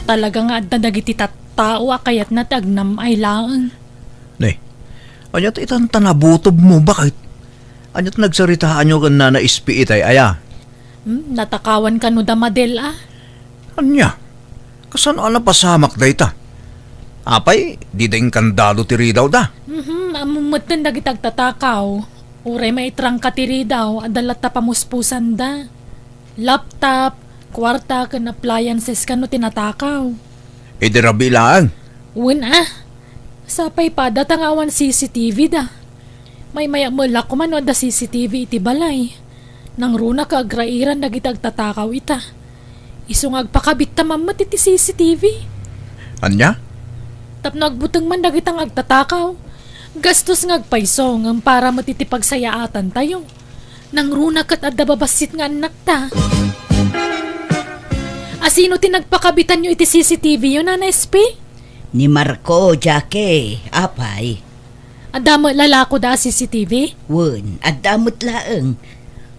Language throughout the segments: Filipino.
Talaga nga at dagiti tattao kayat natagnam ay laang. Ne, anyat itan tanabutob mo, bakit? Anyat nagsaritaan nyo kan na ispiit ay aya. Natakawan ka no damadel Anya, kasan ala pasamak da ita? Apay, di da yung kandado tiri daw da. Amumot na dagitagtatakaw. Uray maitrang katiri daw, adalat ta pamuspusan da. Laptop, kwarta kan appliances ka no tinatakaw. E di rabi lang. Sapay pa datangawan CCTV da. May maya mula kumano da CCTV iti balay. Nang runa ka agrairan dagitagtatakaw ita. Isungag pakabit ta mamat iti CCTV. Anya? Tapno agbutang man dagitang agtatakaw. Gastos ngagpaiso ng para matitipagsayaatan tayo. Nang runa kat adda babasit nga anak ta. Asino tinagpakabitan nyo iti CCTV yun, Nana SP? Ni Marco, Jackie, apay. Adamo lalako da CCTV? Wun, adamot laeng.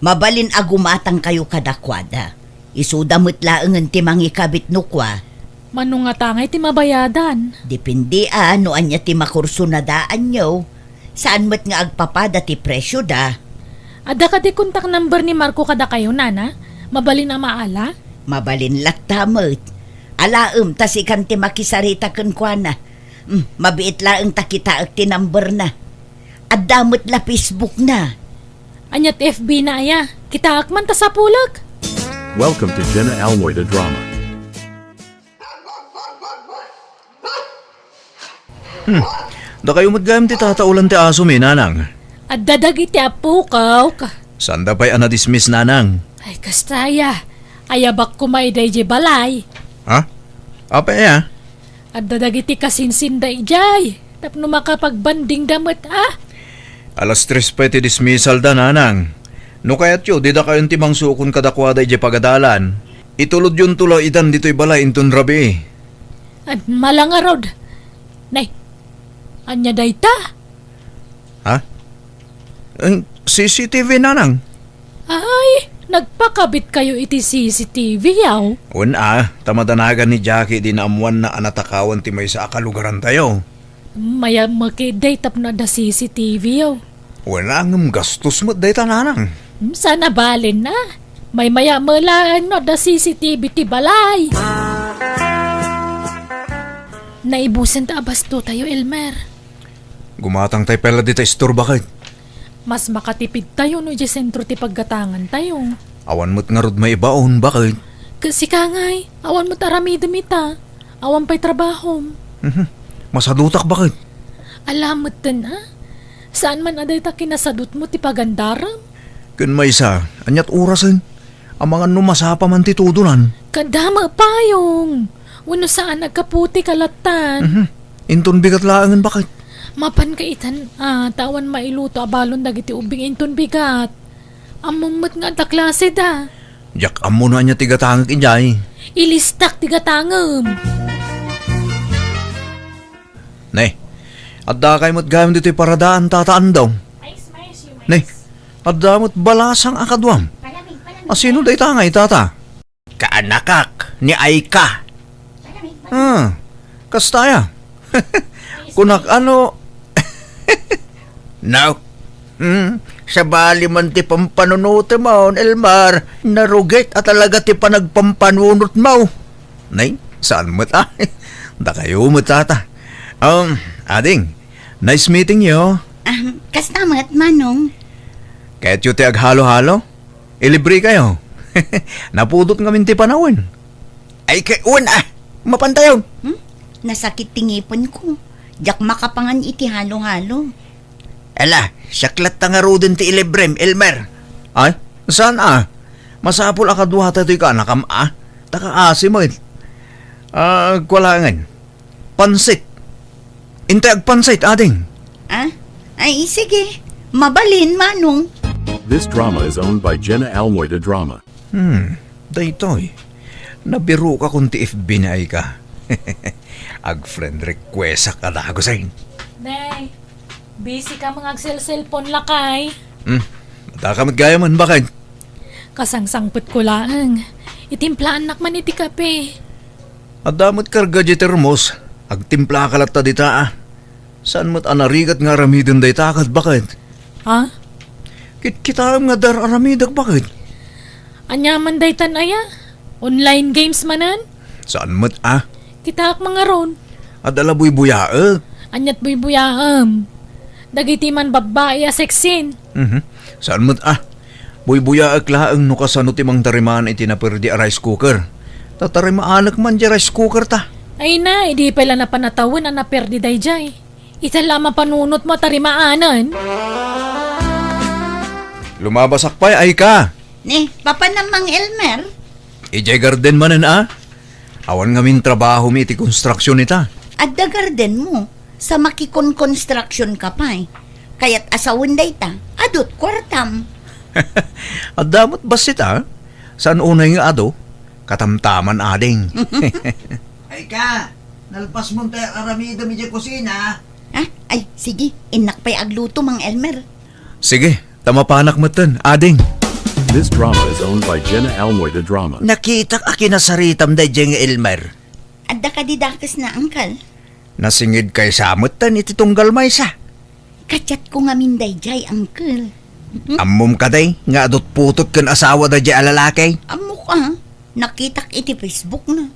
Mabalin agumatang kayo kadakwada. Isudamot laeng ang timang ikabit nukwa. Manong nga tangay ti mabayadan. Depende no anya ti makurso na daan nyo. Saan mo't nga agpapada ti presyo da? Ada ka di kontak number ni Marco kada kayo, Nana? Mabalin na maala? Mabalin laktamot. Alaem tas ikan ti makisarita kun kwa na. Mabiit laeng takita ti number na. Adamot la Facebook na. Anyat FB na aya. Kita akman ta sa pulag. Welcome to Jenna Almoida Drama. Da kayo matgayam ti tataulan ti aso mi, nanang. At dadagi ti apukaw ka. Sanda pa'y anadismiss, nanang? Ay kastaya. Ayabak kumay day je balay. Ha? Apa ya? At dadagi ti kasinsinda ijay. Tapno makapagbanding damat Alas 3 pa ti dismissal da, nanang. No kayat yo, di da kayon timang sukon kadakwada ije pagadalan. Itulod yun tulo itan dito'y balay intun rabi. At malangarod. Nay, anya day ta? Ha? CCTV, nanang. Ay, nagpakabit kayo iti CCTV yaw. Tamadanagan ni Jackie di naamuan na anatakawan ti may sa akalugaran tayo. Maya makiday tap na da CCTV yaw. Ngam gastos mo day nanang. Sana balin na. May maya malaan no da CCTV ti balay. Naibusan ta abasto tayo, Elmer. Gumatang tayo pala di tayo istorba kay. Mas makatipid tayo no di sentro ti paggatangan tayo. Awan mo't nga rod may ibaon, bakit? Kasi kangay, awan mo taramidam ita. Awan pa'y trabahom. Masadutak bakit? Alamot din Saan man aday ta kinasadot mo ti pagandaram? Kun may isa, anyat orasin. Ang mga numasapa man ti tudunan. Kadama payong. Wano saan nagkaputi kalatan. Inton bigat laangan bakit? Mapan kaitan tawan mailuto abalon dagiti ubing inton bigat. Amumot nga da klase da. Jak amo na niya tigatangag injay. Ilistak tigatangam. Ne, adda kay mo't gayam dito'y paradaan tataan daw. Ne, adda mo't balasang akadwam. Asino day tangay tata? Kaanakak ni Aika. Kastaya. Kunak ano. Now, sa bali man ti pampanunot mo, Elmar, narugit at talaga ti panagpampanunot mo. Nay, saan mo ta? Da kayo mo tata. Ading, nice meeting you. Kastamat, Manong. Kahit yung ti aghalo-halo, ilibre kayo. Napudot ngamin ti panawin. Ay kay mapantayon. Nasakit tingipon ko. Jak makapangan iti halo-halo. Ala, saklat ta nga rodin ti ilibrem, Elmer. Ay, saan Masapul akadwa ta ito'y ka nakam Takaasi mo kwalangan. Pansit. Intay agpansit, ading. Ay, sige. Mabalin, Manong. This drama is owned by Jenna Almoida Drama. Daytoy. Nabiro ka kung ti FB na ay ka. Ag-friend request ka na ako sa'yo. Nay, busy ka mga cellphone lakay. Matakamot gaya man, bakit? Kasangsangpot ko lang. Itimplaan nak man iti kape. Adamot karga di termos, agtimpla kalat ta dita ah. Saan mo't anarigat nga aramidon day takat bakit? Ha? Kita nga dar aramidag bakit? Anyaman day tan aya? Online games manan? Saan mo't ah? Kita mga ron. Adala buy-buyaag. Anyat buy-buyaam. Dagiti man babae a seksin. Saan mo't ah? Buy-buyaag laang no kasano timang tarimaan iti naperdi a rice cooker. Tatarimaanak man di rice cooker ta. Ay na, hindi pala na panatawin ang naperdi day jay. Isa lamang panunot mo tarimaanan. Lumabasak pa ay ka. Ne, papa namang Elmer. Ijay garden manan ah. Awan nga min trabaho mi iti konstruksyon ita. Adda garden mo. Sa makikon construction ka pa eh. Kaya't asawin day ta. Adot kwartam. Adamot basit ah. Saan unay nga ado? Katamtaman ading. Ay ka, nalpas mo tayo aramida mi di kusina. Ah, ay, sige. Inak pa'y agluto, mang Elmer. Sige, tamapanak mo tan, ading. This drama is owned by Jenna Almoida Drama. Nakitak akinasaritam da jeng Elmer. Adda ka didakas na, angkal. Nasingid kay samot tan iti tunggal maysa. Katsat ko nga minday jay, angkal. Ammom ka day, nga adot putot kan asawa da jay alalakay. Amo ka, nakitak iti Facebook na.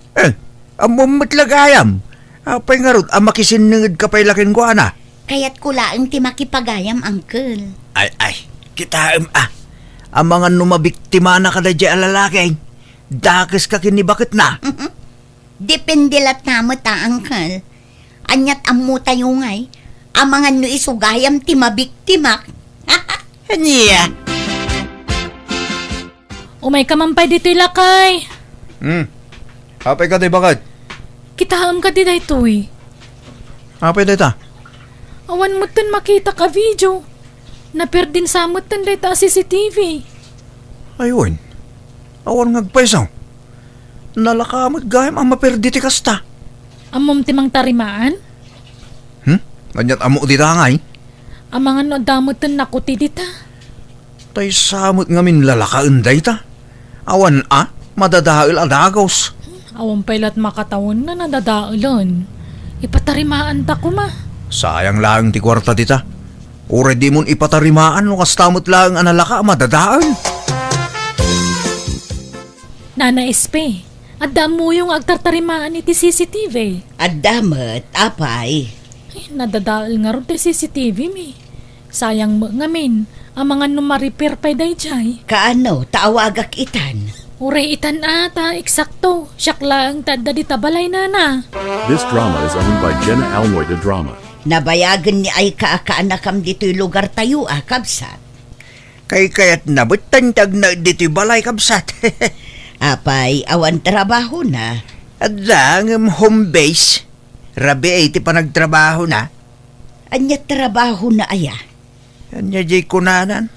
Ammom matlagayam. Apay nga rod, makisiningid ka pa'y lakin ko ana. Kaya't kulaang ti makipagayam, angkal. Ay, kita ah. Ang mga numabiktima na kada jay alalakay. Dakis ka kinibakit na. Depende lat namo ta, angkal. Anyat amu tayo ngay, ang mga no isugayam ti mabiktimak. Niya. Umay ka man pa dito'y lakay. Apay ka day bakit? Kitaam ka di day to'y. Apay day ta? Awan mo tan makita ka video. Naperdin samot tan day ta CCTV. Ayun. Awan ngagpaisaw. Nalakamot gayam ang maperdi ti kasta. Amom timang tarimaan. Kanyat amo di tangay. Ang mga no damot tan nakuti dita. Tay samot ngamin lalakaan day ta. Awan madadail adagos. Awan pailat makatawon na nadadaalan. Ipatarimaan ta ko ma. Sayang lang ti kwarta dita. Ure di mon ipatarimaan no kastamot lang ang nalaka madadaan. Nana SP, adda mo yung agtartarimaan iti CCTV. Adamat, apay. Ay, nadadaal nga ron ti CCTV mi. Sayang mo ngamin, ang mga numaripair pa'y day jay. Kaano, taawagak itan. Uray itan ata, eksakto. Siyak lang tadda di tabalay na. This drama is owned by Jenna Almoida Drama. Nabayagan ni ay kaakanakam dito'y lugar tayo, kabsat. Kay kaya't nabutantag na dito'y balay kabsat. Apay, awan trabaho na. Adda ng home base. Rabi ay ti panagtrabaho na. Anya trabaho na aya. Anya jay kunanan.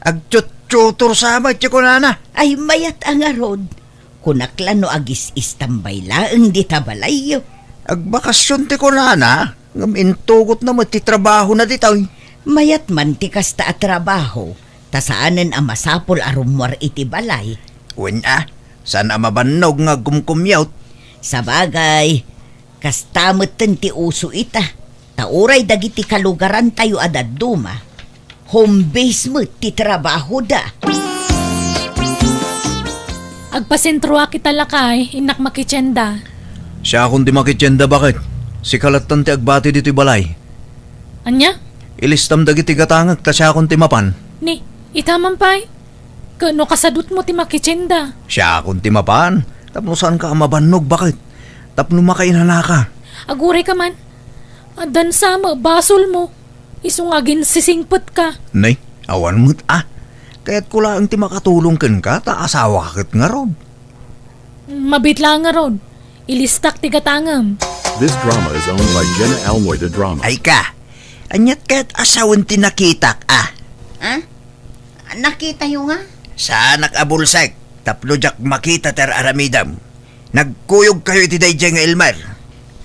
Agtut-tutor sama ti kunana. Ay mayat ang arod. Kunaklan no agis istambay laeng di tabalayo. Agbakasyon ti kunana. Ngam intugot na matitrabaho na ditaw. Mayat man ti kasta at trabaho. Tasaanan ang masapol arumwar iti balay. Wala, saan ang mabanog nga gumkumyaut? Sa bagay, kastamot ti uso ita. Tauray dagiti kalugaran tayo adaduma. Home base mo ti trabaho da. Agpasentro kita lakay, inak makitsenda. Siya akong di makitsenda bakit? Si kalatan ti agbati dito'y balay. Anya? Ilistam dagiti gatangag ta siya akong timapan. Ni, itaman pa'y. Kano kasadut mo ti makitsenda. Siya akong timapan. Tapno saan ka mabanog bakit? Tapno makainana ka. Aguray ka man. Adan sama, basol mo. Isungagin sisingpot ka. Nay, awan mo't Kaya't ko lang ti makatulong ken ka, ta asawa kakit nga ron. Mabitla nga ron. Ilistak ti gatangam. This drama is owned by Jenna Almoida Drama. Ay ka, anyat kaya't asawan ti nakitak Ha? Nakita yung nga? Sa nakabulsek, tapno jak makita ter aramidam. Nagkuyog kayo iti day nga Elmer.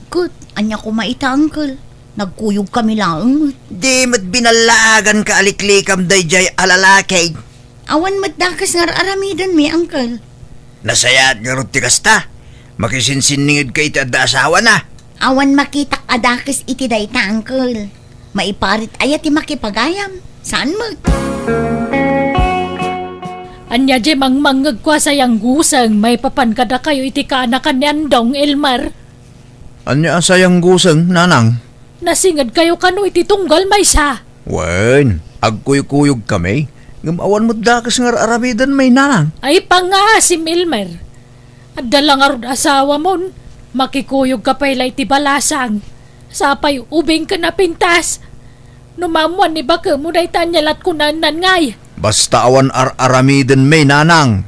Good, anya ko maita, uncle. Nagkuyog kami lang. Di mat binalagan ka aliklikam day alalakay. Awan matdakas nga aramidan mi, uncle. Nasayat nga ron ti kasta. Makisinsiningid ka iti adda asawa na. Awan makita adakis iti dayta, uncle. Maiparit ayat ti makipagayam. Saan mo? Anya di mangmangag kwa sayang gusang may papankada kayo iti kaanakan ni Andong Elmar. Anya sayang gusang, nanang? Nasingad kayo kano iti tunggal may sa. Wen, agkuyog-kuyog kami. Ngamawan mo dakas nga aramidan may nanang. Ay pangasim Elmer. At dalang arod asawa mon, makikuyog ka pala iti balasang. Sapay ubing ka na pintas. Numamuan ni baka mo na itanyalat ko na ngay. Basta awan aramidan may nanang.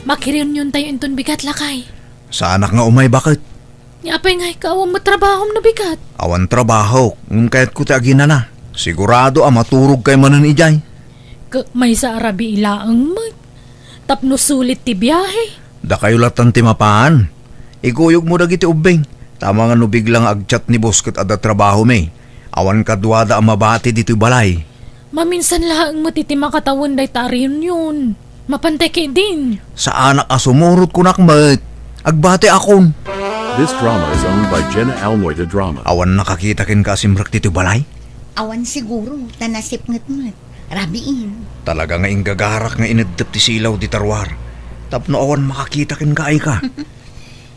Makireunion tayo inton bigat lakay. Sa anak nga umay bakit? Yapay nga ikaw ang matrabahom na bigat. Awan trabaho, kaya't ko tagina na. Sigurado maturog kay manan ijay. May sa Arabi ilaang mag. Tapno sulit ti biyahe. Da kayo latan ti mapaan. Iguyog mo dagiti ubing. Tama nga no biglang agchat ni Bosket ada trabaho may. Awan kadwada ang mabati dito balay. Maminsan laang matiti makatawan day tariyon yun. Mapanteke din. Sa anak sumurot ko nakmat. Agbate akon. This drama is owned by Jenna Almoida Drama. Awan nakakita kin kasimrak dito balay. Awan siguro, tanasip ngat-ngat. Rabiin. Talaga nga ingagarak nga inadap ti silaw di tarwar. Tapno awan makakita kin kaay ka.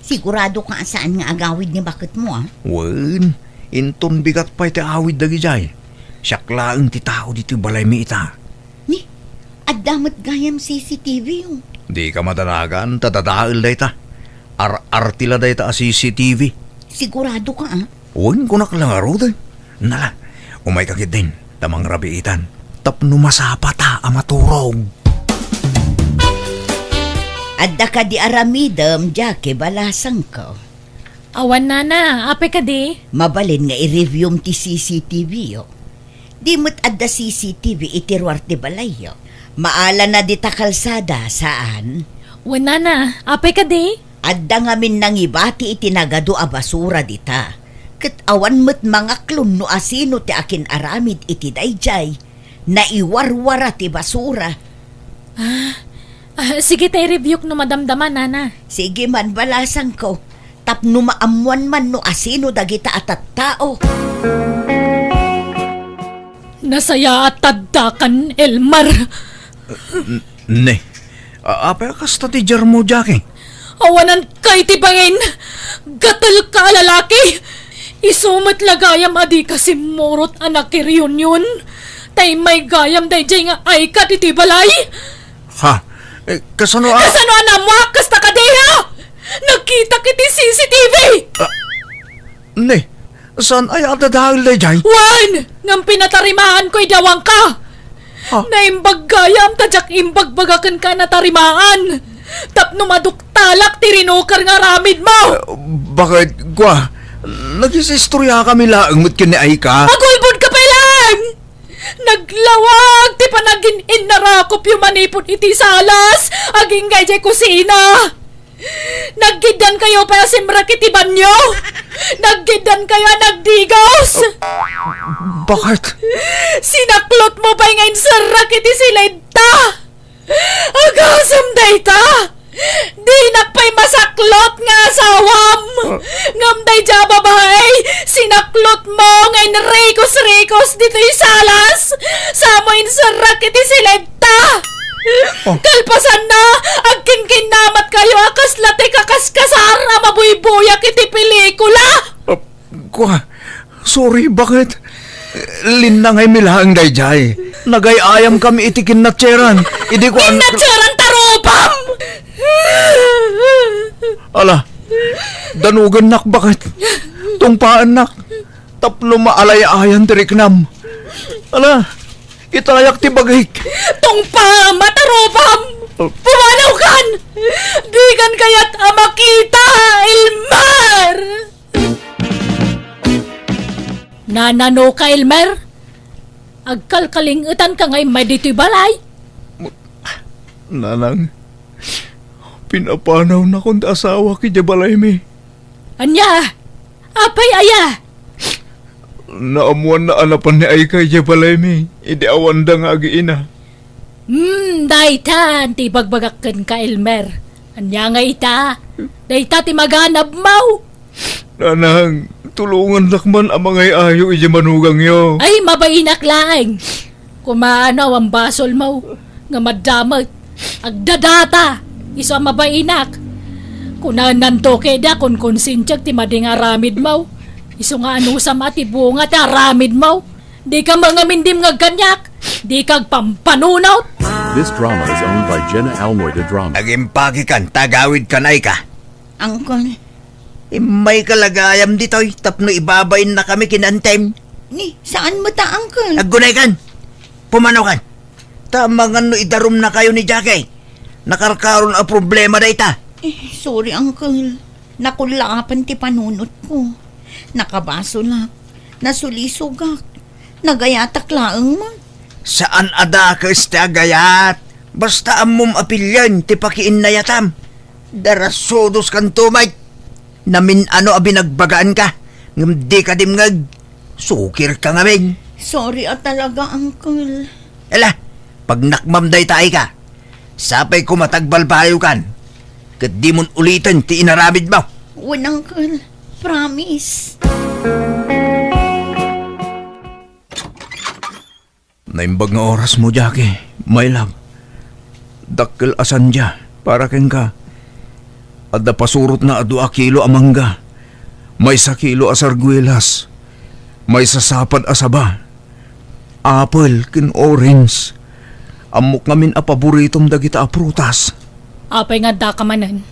Sigurado ka saan nga agawid ni bakit mo, ah? Wen, inton bigat pa iti awid dagi jay. Siyaklaang ti tao dito balay mi ita. Ni, adamot gayam CCTV yung. Di ka madanagan, tatadaal day ta. Artila day ta CCTV. Sigurado ka, ah? Wen ko nakalangaro day. Nala, umay kagid din, tamang rabiitan. Tapno masapa ta amaturog. Adda ka di aramidam, Jackie, balasang ko. Awan na, ape ka di. Mabalin nga i-review ti CCTV, yo. Di mo't adda CCTV itirwar ti balay, yo. Maala na di ta kalsada, saan? Wana na, ape ka di. Adda nga min nang ibati itinagado a basura dita. Ket awan mo't mga klon no asino ti akin aramid iti dayjay. Naiwarwara ti basura. Sige tayo review no madamdaman, nana. Sige man, balasang ko. Tapno maamuan man no asino dagita atat tao. Nasaya at taddakan, Elmar. Ne, apay kasta ti Jermo Jackie. Awanan kay tibangin. Gatal ka lalaki. Isumat lagayam adi kasi morot anak reunion. Tay may gayam day jay nga ay ka ti balay. Ha? Kasano Kasano anamwak kasta ka deha? Nakita kiti CCTV. Ne, saan ay adadahal day jay? Wan! Ngam pinatarimaan ko'y dawang ka. Ha? Naimbag gayam tadyak imbag bagakan ka na tarimaan. Tapno maduktalak tirinokar nga ramid mo. Bakit, gwa? Naghisistorya kami laang mo't kini ay ka. Agulbod ka pa lang! Naglawag ti panagin inarakop yung manipot iti salas. Aging gayjay kusina. Naggidan kayo pa simrak iti banyo. Naggidan kayo nagdigos. Bakit? Sinaklot mo pa ngayon sarak iti silenta. Agasam dayta. Di napay masaklot nga asawam. Ngam day ja babae. Sinaklot mo ngayon rekos-rekos dito salas. Samoin sarak iti silenta. Kalpasan na, agkin-kin namat kayo akas lati kakaskasar amabuybuyak iti pelikula. Gwa, sorry, bakit? Linangay milahang dayjay. Nagayayam kami iti kinatseran. Idi ko Kinatsaran tarupam! Ala, danugan nak bakit? Tungpaan nak. Tapno maalay-ayan tiriknam. Ala, italayak ti bagik. Tungpa matarupam! Pumanaw kan! Di kan kaya't amakita, Elmer! Nanano ka, Elmer? Agkalkalingutan ka ngay may dito'y balay? Nanang, pinapanaw na kong asawa ki Jabalay mi. Anya? Apay aya? Naamuan na anapan ni ay kay Jabalay mi. Idi awan da nga agiina. Daitan, ti bagbagakan ka, Elmer. Anya nga ita. Dayta ti maganab mau. Nanang, tulungan lakman ang mga ayo iji manugang yo. Ay, mabainak laeng. Kumaanaw ang basol mau. Nga madamag. Agdadata. Iso ang mabainak. Kunanan to keda kung konsintyag ti mading aramid mau. Iso nga ano sa mati bunga ti aramid mau. Di ka mga mindim nga ganyak. Di kag pampanunaw. This drama is owned by Jenna Almoida Drama. Nagimpagi kan, tagawid kanay ka. Angkol, May kalagayam dito'y, tapno ibabayin na kami kinantem. ni, saan mo ta, Angkol? Aggunay kan, pumanaw kan. Tama nga no idarum na kayo ni Jackie. Nakarkaroon ang problema na ita. Sorry, Angkol. Nakulapan ti panunot ko. Nakabaso lang. Nasulisugak. Nagayatak laeng mo. Saan ada ka gayat? Basta amom apilyan, ti pakiin na yatam. Darasodos kan tumay. Namin ano abinagbagaan ka. Ngam di ka dimngag. Sukir ka ngamin. Sorry talaga, Uncle. Ela, pag nakmamday tayo ka, sapay ko matagbalbayo kan. Kat di mon ulitan ti inaramid mo. Wala, Uncle. Promise. Naimbag nga oras mo, Jackie. My love. Dakkel asan dya, para keng ka. Adda pasurot na 2 kilo amangga. May 1 kilo asarguelas. May sasapad asaba. Apple kin orange. Amok ngamin a paboritom dagita a prutas. Apay nga da ka manan.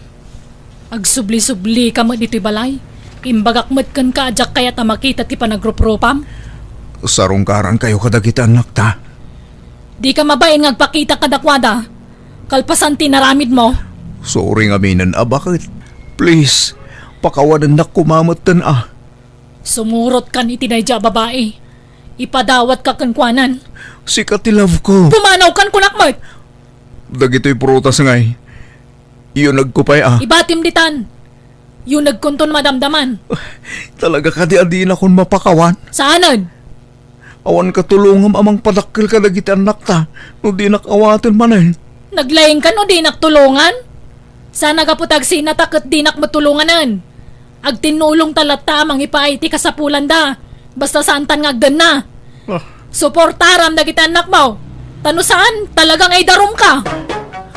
Agsubli-subli ka mo dito'y balay. Imbagak mo't kan ka adyak kaya ta makita ti panagropropam. Sarong karang kayo kadagita anak ta. Di ka mabain ngagpakita kadakwada. Kalpasan ti naramid mo. Sorry nga minan, bakit? Please, pakawanan na kumamatan Sumurot kan itinadya babae. Ipadawat ka kankwanan. Sikat ti love ko. Pumanaw kan kunakmat. Dagito'y prutas ngay. Iyon nagkupay Ibatim ditan. Yung nagkunton madamdaman. Talaga ka di adin akong mapakawan. Saanan? Awan katulungam amang padakkel ka dagiti anak ta. No di nakawatin man eh. Naglaying ka no di naktulungan? Sana kaputag sinatakot di nakmatulunganan. Agtinulong talata mang ipaiti kasapulan da. Basta saantan ngagdan na. Suportaram dagiti anak mo. Tano saan? Talagang ay darum ka.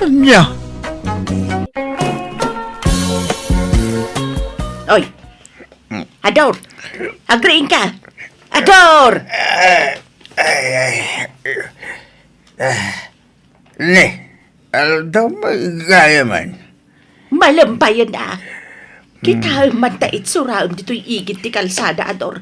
Anya? Oy. Ador. Agreeing ka. Ador! Ne, aldaw magaya man. Malampayan na. Kita man ta itsuraon dito'y igit ti kalsada, Ador.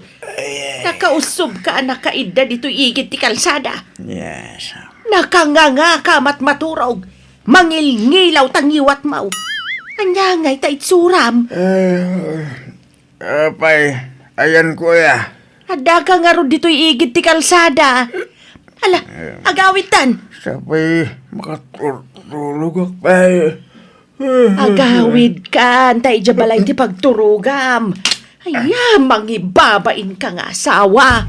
Nakausob ka nakaida dito'y igit ti kalsada. Yes. Nakanganga ka matmaturog. Mangilngilaw tangiwat mau. Anya ngay ta itsuram. Apay, ayan kuya. Ada ka nga ron dito'y igit ti kalsada. Ala, agawitan. Sabay, makatulog akpay. Agawid ka, antay balay ti pagturugam. Aya, mangibabain ka nga asawa.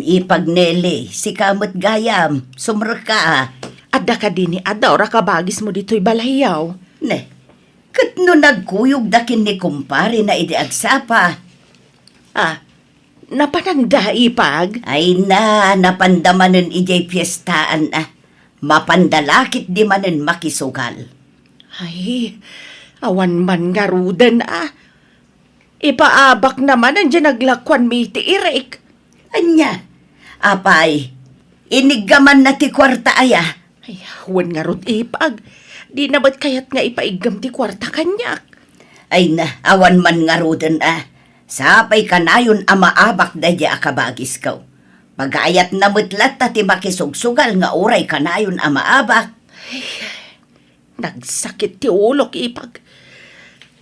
Ipagnele, si kamot gayam, sumrek ka Ada ka din ni Adora kabagis mo dito'y balayaw. Ne, kat no nagkuyog dakin ni kumpare na idiagsapa. Napananda ipag? Ay na, napandamanen ijay piyestaan Mapandalakit di manen makisugal. Ay, awan man nga rudan Ipaabak naman andyan naglakwan mi ti Irek. Anya, apay, inigaman na ti kwarta aya. Ay, awan nga rod ipag. Di na ba't kayat nga ipaigam ti kwarta kanyak? Ay na, awan man nga rudan Sapay kanayon maabak da di akabagis kaw. Pagayat na mutlat ti makisugsugal nga uray kanayon maabak. Nagsakit ti ulok ipag.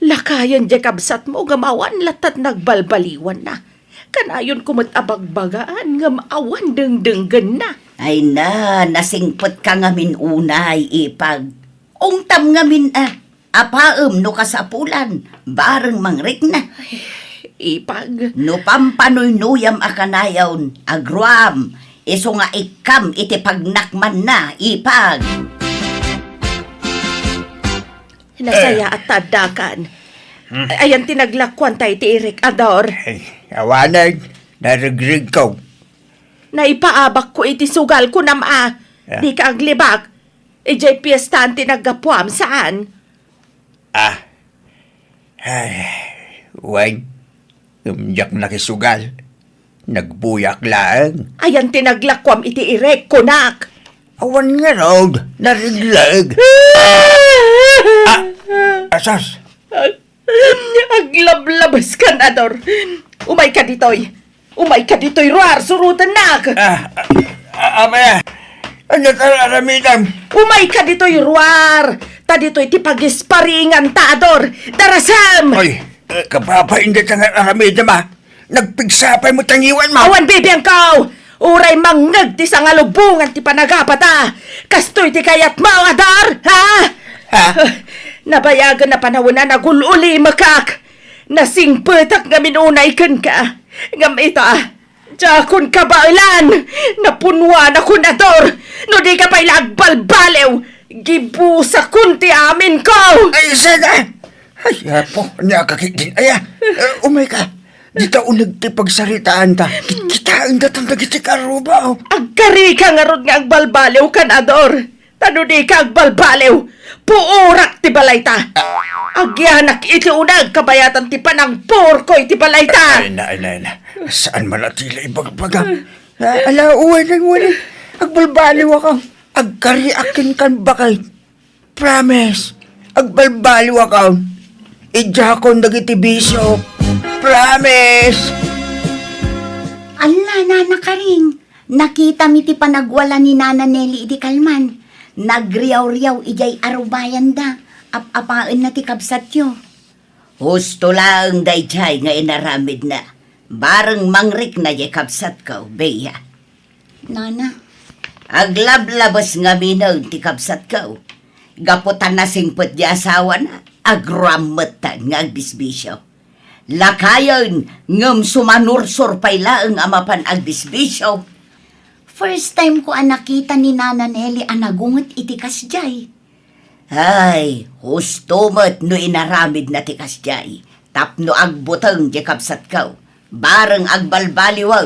Lakayan di kabsat mo gamawan latat nagbalbaliwan na. Kanayon kumatabagbagaan nga maawan dengdenggan na. Ay na, nasingpot ka ngamin unay ipag. Ungtam ngamin apaem no kasapulan, bareng mangrik na. Ipag. No pampanoy nuyam akanayawn, agruam, Iso nga ikam iti pagnakman na, ipag. Nasaya at tadakan. Ayan tinaglakwan tayo ti Eric Ador. Ay, awanag, narigrig ko. Naipaabak ko iti sugal ko nama. Yeah. Di ka aglibak. Ijay piyestaan tinagapuam saan? Ay, Wang, umyak nakisugal. Nagbuyak lang. Ayan tinaglakwam iti Eric, kunak. Awan nga raw, nariglag. Asas, Aglablabas ka, Ador. Umay ka ditoy. Umay ka ditoy, Ruar, surutan nak. amaya, ano tararamidan? Umay ka ditoy, Ruar. Ta ditoy ti pagisparingan ta, Ador. Darasam! Ay, kapapaindat ang aramida ma. Nagpigsapay mo tangiwan ma. Awan, bibiyang kaw! Uray mangag ti sangalubungan ti panagapata. Kastoy ti kayat mo, Ador, ha? Ha? Nabayagan na panahon na nagululi makak. Nasingpetak nga minunay kan ka. Ngam ita, jakon ka ba ilan? Napunwan ako na, Ador. No di ka pa ilagbalbalew. Gibusa kunti amin ko. Ay, sana! Ay, po, nakakit Aya, umay ka. Dito unag ti pagsaritaan ta. Kitaan datang nagiti karuba. Agkari ka nga ron nga agbalbalew kan, Ador. Tano di ka agbalbalew. Puurak ti balayta. Agyanak iti unag kabayatan ti panang porkoy ti balayta. Ay, na. Saan man atila ibagbaga? Ala, uwan. Agbalbaliw ako. Agkari akin kan bakay. Promise. Agbalbaliw ako. Ija ko nagiti bisyo. Promise. Ala, Nana Karing. Nakita mi ti panagwala ni Nana Nelly iti kalman. Nagriyaw-riyaw ijay arubayan da. Apapaan na ti kabsat yo. Husto lang dayjay nga inaramid na. Bareng mangrik na jay kabsat ko, Beya. Nana, aglablabas nga minaw ti kabsat ko. Gaputan na singpot di asawa na. Agrametan nga agbisbisyo. Lakayon ngem sumanursur payla ang amapan agbisbisyo. First time ko nakita ni Nana Nelly anagungot iti kasjay. Ay, husto mo't no inaramid na ti kasjay. Tapno agbutang di kapsat kaw. Bareng agbalbaliwaw.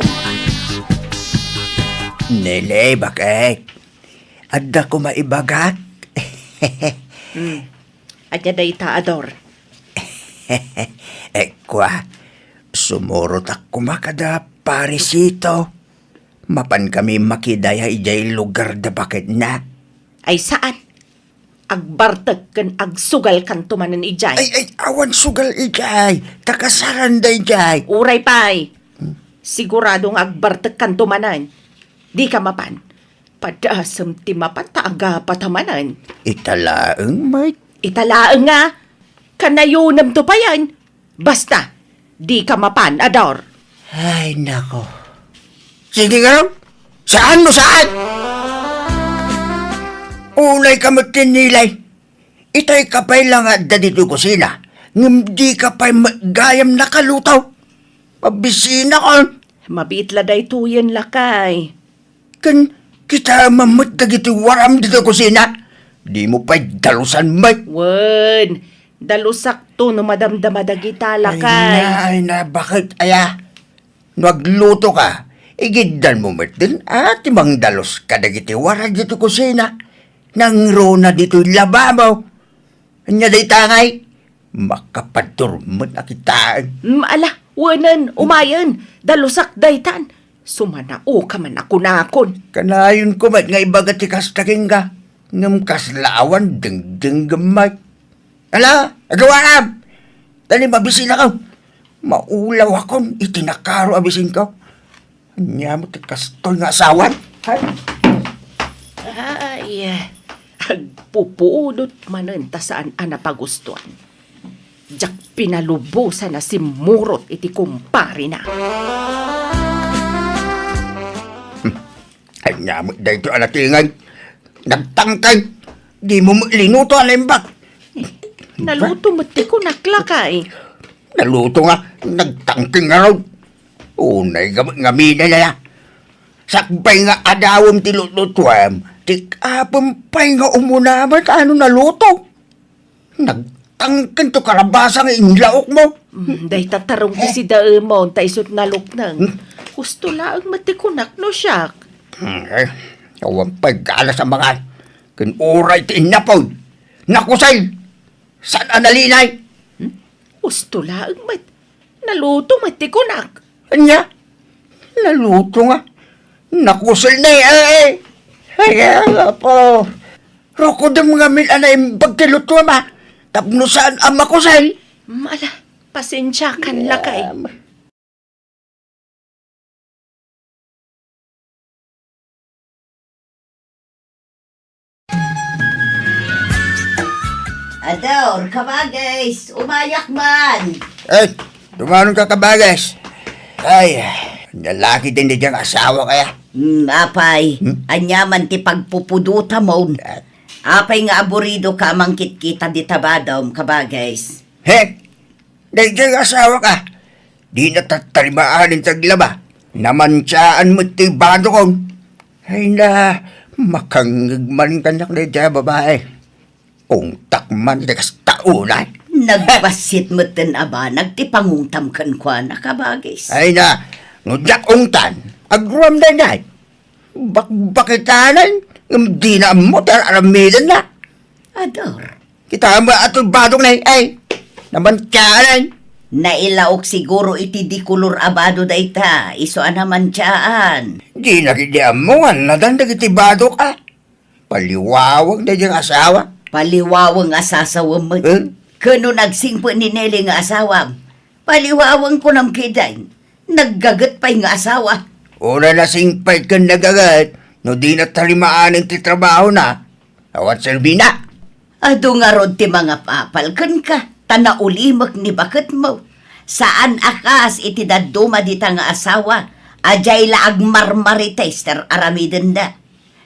Nele, bakit? Adda ko maibagat. Adya day ta, Ador. Kwa, sumurot ako makada parisito. Mapan kami makidaya ijay lugar da bakit na. Ay saan? Agbartag kan agsugal kan tumanan ijay. Ay, awan sugal ijay. Takasaran da ijay. Uray pay. Siguradong agbartag kan tumanan. Di ka mapan. Padasam ti mapan taaga patamanan. Italaang may. Italaang nga. Kanayunam to pa yan. Basta, di ka mapan, Ador. Ay, nako. Sige nga raw. Saan mo saan? Unay ka matinilay. Itay kapay lang at dito kusina. Ngam di kapay gayam nakalutaw. Pabisina ka. Mabitla day tuyen lakay. Kan kita mamut dagiti waram dito kusina. Di mo pa'y dalusan may. Wen, dalusak to no madamdamadagita lakay. Ay na, bakit aya? Nagluto ka. Igiddan mo din at imang dalos kadagiti waram dito kusina. Nang rona dito lababaw. Anya day tangay. Makapadurman na kitaan. Ala, wanan, umayan. Dalusak daytan. Sumanao ka man ako nakon. Kanayon ko mat nga ibagat ikastaking ka. Ngam kaslawan ding gamay. Ala, agawaan! Dali mabisin ako. Maulaw akong itinakaro abisin ko. Anya mo kastoy nga asawan. Ay, agpupuudot manan ta saan anapagustuhan. Diyak pinalubusan na si Murot iti kumpari na. Anya mo dahito alatingan. Nagtangkay. Di mo linuto alimbak. Naluto mo't ko naklakay. Naluto nga. Nagtangking nga raw. Unay gamit nga mina na. Sakbay nga adawam ti lututwam, ti kapampay nga umunamat ano na luto. Nagtangkan to karabasa nga inlaok mo. Day tatarong ti si Daemon, ta isot na luknang. Gusto laang matikunak no siyak. Awan pagkala sa mga kinuray ti inapod. Nakusay! Saan analinay? Gusto laang naluto matikunak. Anya? Naluto nga. Nakusay na eh. Kaya nga po. Roko da mga milanay pagtiluto ma. Tapno saan ang makusay? Mala, pasensya kan lakay. Ador, kabagay, umayak man. Eh, tumanon ka kabagas. Ay, lalaki din di diyang asawa kaya. Apay, anyaman ti pagpupuduta mo. Apay nga aburido ka mangkit kita di tabadom, kabagay. He, di diyang asawa ka. Di natatarimaan sa glaba. Namansyaan mo ti bado kon. Ay na, makangigman ka na di diyang babae. Kung takman di kas taunay. Nagbasit mo tin aba, nagtipangungtam kan kwa na kabagay. Ay na, nudyak ungtan, agruam na na. Bakitanan, di na mo taramidan na. Ador, Kita ba ato badong na ay, naman kaanan. nailaok siguro iti di kulur abado dayta, iso naman tiyaan. Di nakidiam mo, nadandag iti badok ah. Paliwawag na diyang asawa. Paliwawang asasawam mo. Kano nagsingpo ni Nelly nga asawa. Paliwawang ko nam kiday. Naggagat pa'y nga asawa. Una na singpay ka nagagat, no di na talimaan ang titrabaho na. Awat serbi na. Ado nga rod ti mga papal kan ka. Tanaulimak ni bakit mo. Saan akas iti daduma dita nga asawa. Ajay laag marmarites ter aramiden da.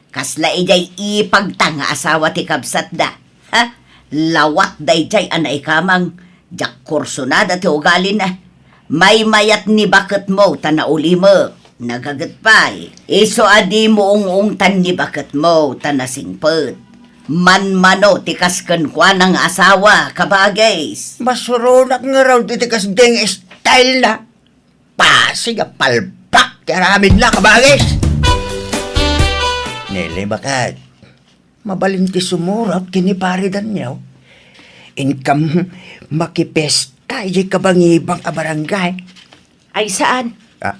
Kasla ijay ipagtanga asawa ti kabsat da. Ha? Lawat day jay anay kamang. Jak kurso na da ti ugali na. May mayat ni bakit mo tanauli mo. Nagagat pa'y. Iso adi mo ung-ungtan ni bakit mo tanasingpet. Man-mano tikaskan kwa ng asawa kabagays. Masurunak nga raw titikas ding style na. Pasig a palpak, karamid na kabagis. Nele bakat, mabalinti sumurap kiniparidan niyaw. Income makipesta, iji kabangibang a barangay. Ay saan? Ah,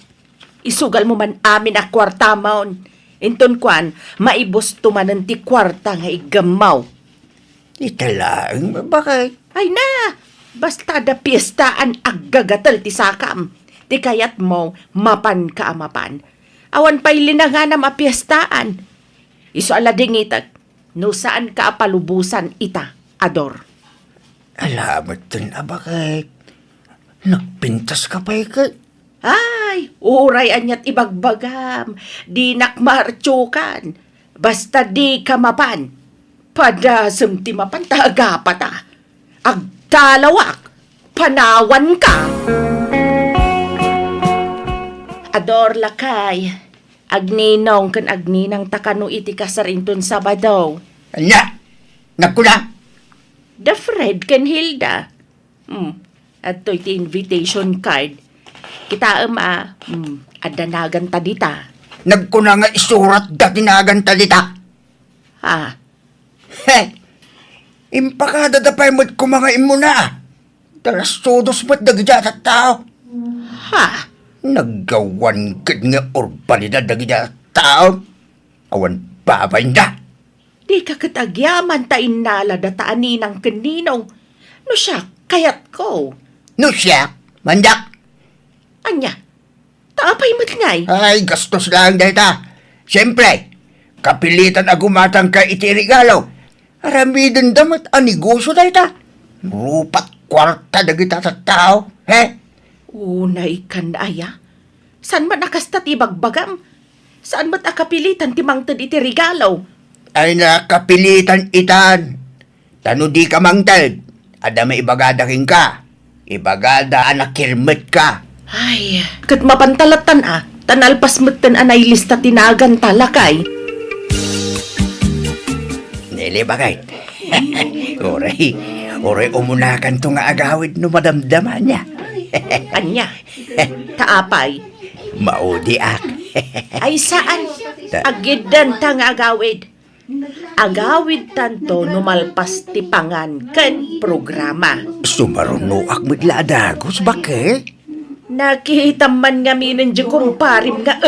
Isugal mo man amin a kwarta maon. Inton kwan, maibos tumanan ti kwarta nga igamaw. italang, bakit? Ay na, basta da piyestaan aggagatal ti sakam. Ti kayat mo, mapan ka amapan. Awan pa'y linangan na mapiyestaan. Iso alading itak, no saan ka apalubusan ita, Ador. Alamat din, bakit? Nagpintas ka pa ikat. Ay, uray anyat ibagbagam, di nakmartsukan, basta di kamapan. Padasem ti mapan taagapata, agtalawak, panawan ka. Ador lakay, agninong kan agninang takano iti kasarinton Sabado. Anya, nagkula. The Fred kan Hilda. At iti invitation card. Kita adanagan ta dita. Nagkuna nga isurat da tinagan talita. Ha? He, impakada da pa'y mo't kumanga imuna. Talas todos mo't dagja sa tao. Ha? Naggawan kad nga urbanidad dagja sa tao. Awan babay na. Di ka katagyaman ta inala dataan ng kaninong. No siya, kayat ko. No siya, mandak. Anya, taapay matngay. Ay, gastos lang dahil ta. Siyempre, kapilitan agumatang ka iti regalo. Aramidin damat aniguso dahil ta. Rupat kwarta dagita sa tao. He? Unay kan aya. San man akasta ti bagbagam? Saan mat akapilitan ti mangtad iti regalo? Ay nakapilitan itan. Tano di ka mangtad. Ada may ibagadaking ka. Ibagada anak kirmet ka. Ay, kat mapantalatan Tanalpas matan anay lista tinagan talakay. Nili bagay. Oray umunakan to nga agawid no madamdaman niya. Anya, taapay. Maudi ak. Ay saan? Agidan ta nga agawid. Agawid tanto numalpas ti pangan ken programa. Sumaruno ak midladagos bakit? Nakita man nga minin di kumparim nga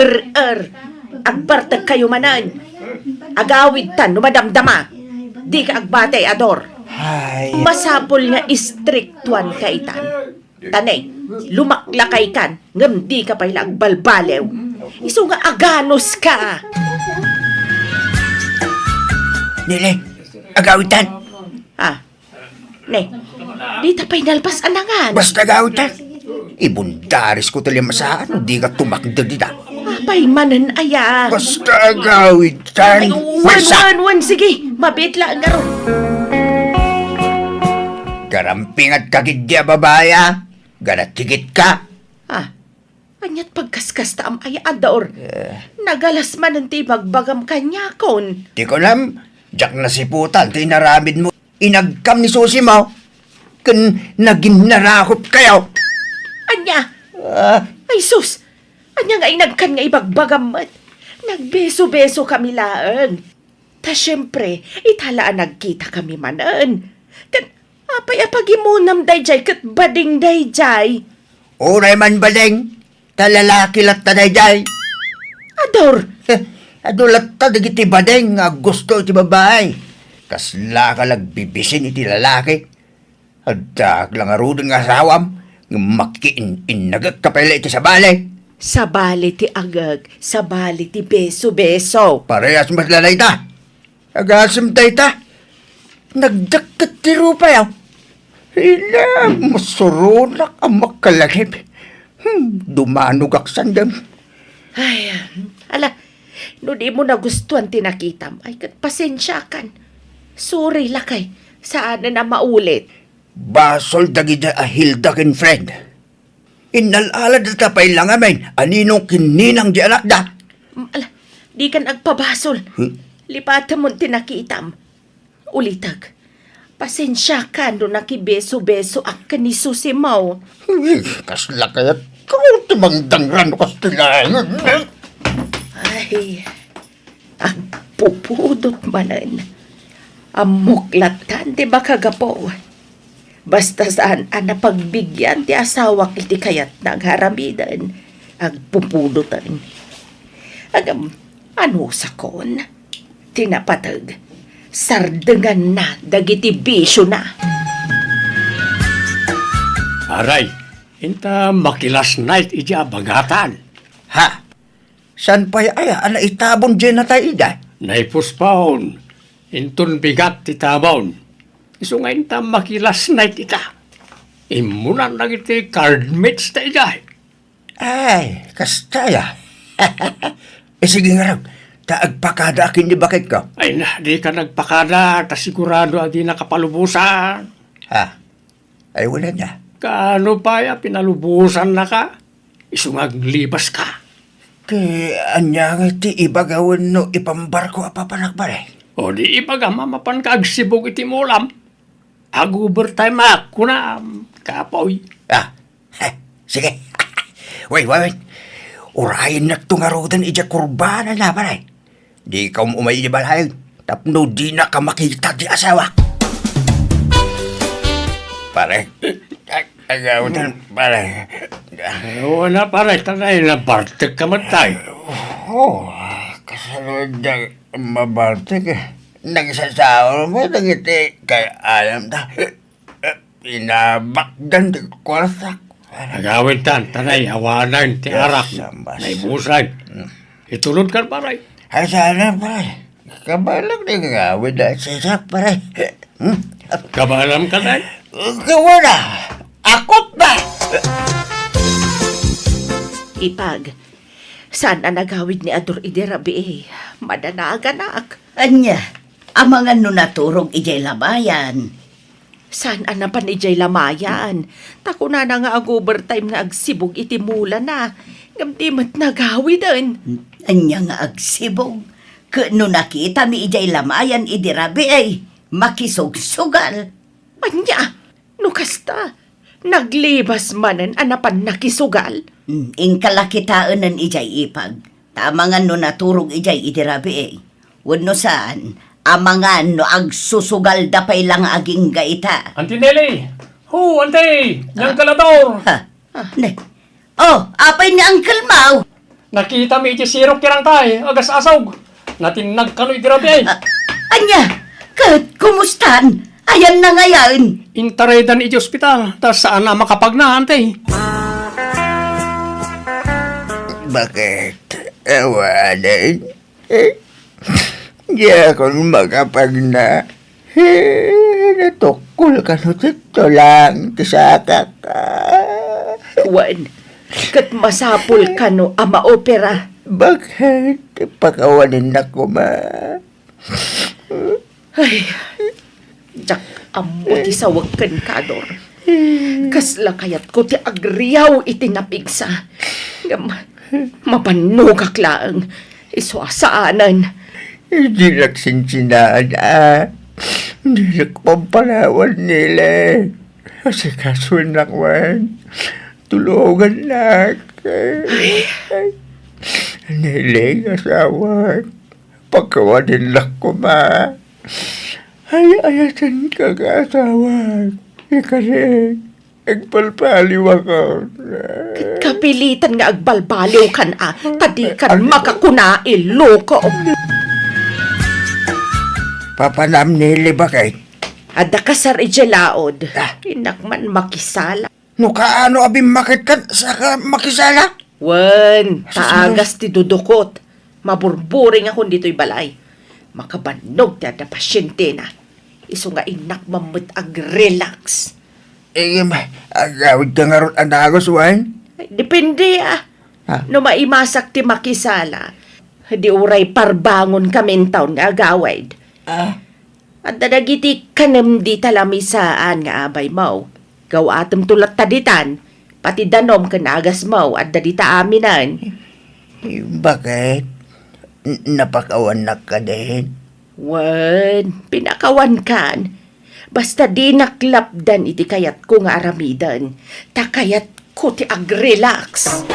Agbartag kayo manan. Agawid tan numadamdama. Di ka agbatay ador. Ay, Masapol nga istriktuan ka itan. Tanay, lumaklakay kan, ngam di ka pala agbalbalew. Iso nga aganos ka. Nili, agawitan. Ah, ne, di tapay nalpas anangan. Basta agawitan. Ibundaris ko talim masaan, di ka tumakda dita. Apay manan aya. Basta agawitan. Wan, sige, mabitla nga ron. Garamping at kagidya babaya. Ganatigit ka. Ah, anyat pagkaskas taam ay ador. Nagalas man ang tibagbagam kanya kon. Di ko alam, jak na si putan, tinaramid mo. Inagkam ni susi mo. Kun naging narakot kayo. Anya, ay sus, anya nga inagkan nga ibagbagam mat. Nagbeso-beso kami laang. Ta syempre, italaan nagkita kami manan. Apay apagimunam dayjay kat bading dayjay. Uray man badeng, talalaki lat ta dayjay. Ador, Adulat ta dagiti badeng nga gusto iti babae. Kasla ka lagbibisin iti lalaki. Adak lang arudon nga asawam, nga makiin-inagag kapela iti sa balay. sa bali ti agag, sa bali ti beso-beso. Parehas mas lalay ta. Agasam tayo ta. Nagdakat ti rupa yaw. Ila, masurunak ang makalagip. Dumanog ak sandam. Ay, ala, no di mo nagustuhan tinakitam, ay kat pasensya kan. Sorry lakay, saan na maulit. Basol dagida a Hilda ken friend. Inalala da tapay lang amin. Aninong kininang di anak da. Ala, di kan agpabasol. Lipatan mo tinakitam. Ulitag, pasensya ka no nakibeso-beso ak ni Susi mo. Kasla kayat kung tumangdangran ko stilaan. Ay, ang pupudot manan. Amuklatan, di ba kagapo? Basta saan ang napagbigyan ti asawak iti kayat nagharamidan. Agpupudutan. Agam, ano sakon? Tinapatag. Sardengan na, dagiti bisyo na. Aray, inta makilas night iti abagatan. Ha? San pa ay ana itabon dyan na tayo ida? Naipuspaon, intun bigat ti tabaon. Iso nga inta makilas night ita. Imunan na iti cardmates ta ida. Ay, kastaya. Sige nga raw, taagpakada akin di bakit ka? Ay na, di ka nagpakada, ta sigurado di nakapalubusan. Ha? Ay wala niya. Kaano pa ya, pinalubusan na ka? Iso nga libas ka. Kaya anya nga ti ibagawin no ipambarko apapanakbare. O di ibaga mamapan ka agsibog iti mulam. Ag-overtime ako na, kapoy. Ah, sige. Wait. Urayin na tungarodan ija kurbana na pare. Di ka umay di balhay. Tapno di na ka makita di asawa. Pare. Agawan pare. Oo na pare, tanay na bartek ka matay. Oh, kasalod na mabartik eh. Nagsasawa mo, nangiti kay alam ta. Pinabakdan di kwarsak. Agawin tan, tanay, awanan, ti arak, naibusan. Itulod ka pare. Ay sana pare. Kabalang di gawin na sisak pare. Kabalam ka na. Gawa na. Akot ba? Ipag, saan na nagawid ni Ador Iderabi eh? Madanaganak. Anya, ang mga nunaturog ijay labayan. Saan na pa ni Jay Lamayan? Tako na nga ag-overtime nga agsibog iti mula na. Ngam di mat nagawi din. Anya nga agsibog. Kano nakita mi ijay lamayan idirabi ay makisugsugal. Anya, no kasta. Naglibas manen anapan nakisugal. Ing kalakitaan ng ijay ipag. Tamangan no naturog ijay idirabi ay. Wano saan, amangan no agsusugal dapay lang aging gaita. Auntie Nelly! Hu, Auntie! Yang kalador! Ha? Ne. Oh, apay ni Uncle Mau. Nakita mi iti sirok kirang tay, agas asog. Natinag kano'y dirabi. Anya, kumustan? Ayan na ngayon. Intaredan iti ospital, tas saan na makapagna, Auntie? Bakit? Ewanan? Di ako makapagna. Natukol ka no dito lang. Tisaka ka. Wan, kat masapul ka no ama opera. Bakit? Pakawanin ako ma. Ay, jak amo ti sawagkan kador. Kasla kayat ko ti agriyaw iti napigsa. Ngam, mapanugak lang. Iswasaanan. Hindi nagsinsinaan Hindi nagpampalawan nila. Kasi kaso nakwan. Tulungan na. Niling asawa. Pagkawanin lang ko ma. Ay ayatan ka asawa. Kasi agpalpaliw ako. Kapilitan nga agbalbaliw kan tadi kan makakunail loko. Papanam nili bakit? Ada kasar ijelaod. Inakman makisala. No kaano abim makit kan saka makisala? Wen, taagas ti dudukot. Maburburing ako dito'y balay. Makabanog ti ada pasyente na. Iso nga inak mamut ag-relax. Agawid ka nga ron anagos, Wine? Depende Ha? No maimasak ti makisala. Di uray parbangon kamin taon nga agawid. At dadagiti kanem di talamisaan nga abay mo. Gawatem tulat taditan. Pati danom kanagas mo at dadita aminan. Bakit? Napakawan na ka din. Wen, pinakawan kan. Basta di naklapdan iti kayat ko nga aramidan. Takayat ko ti ag-relax.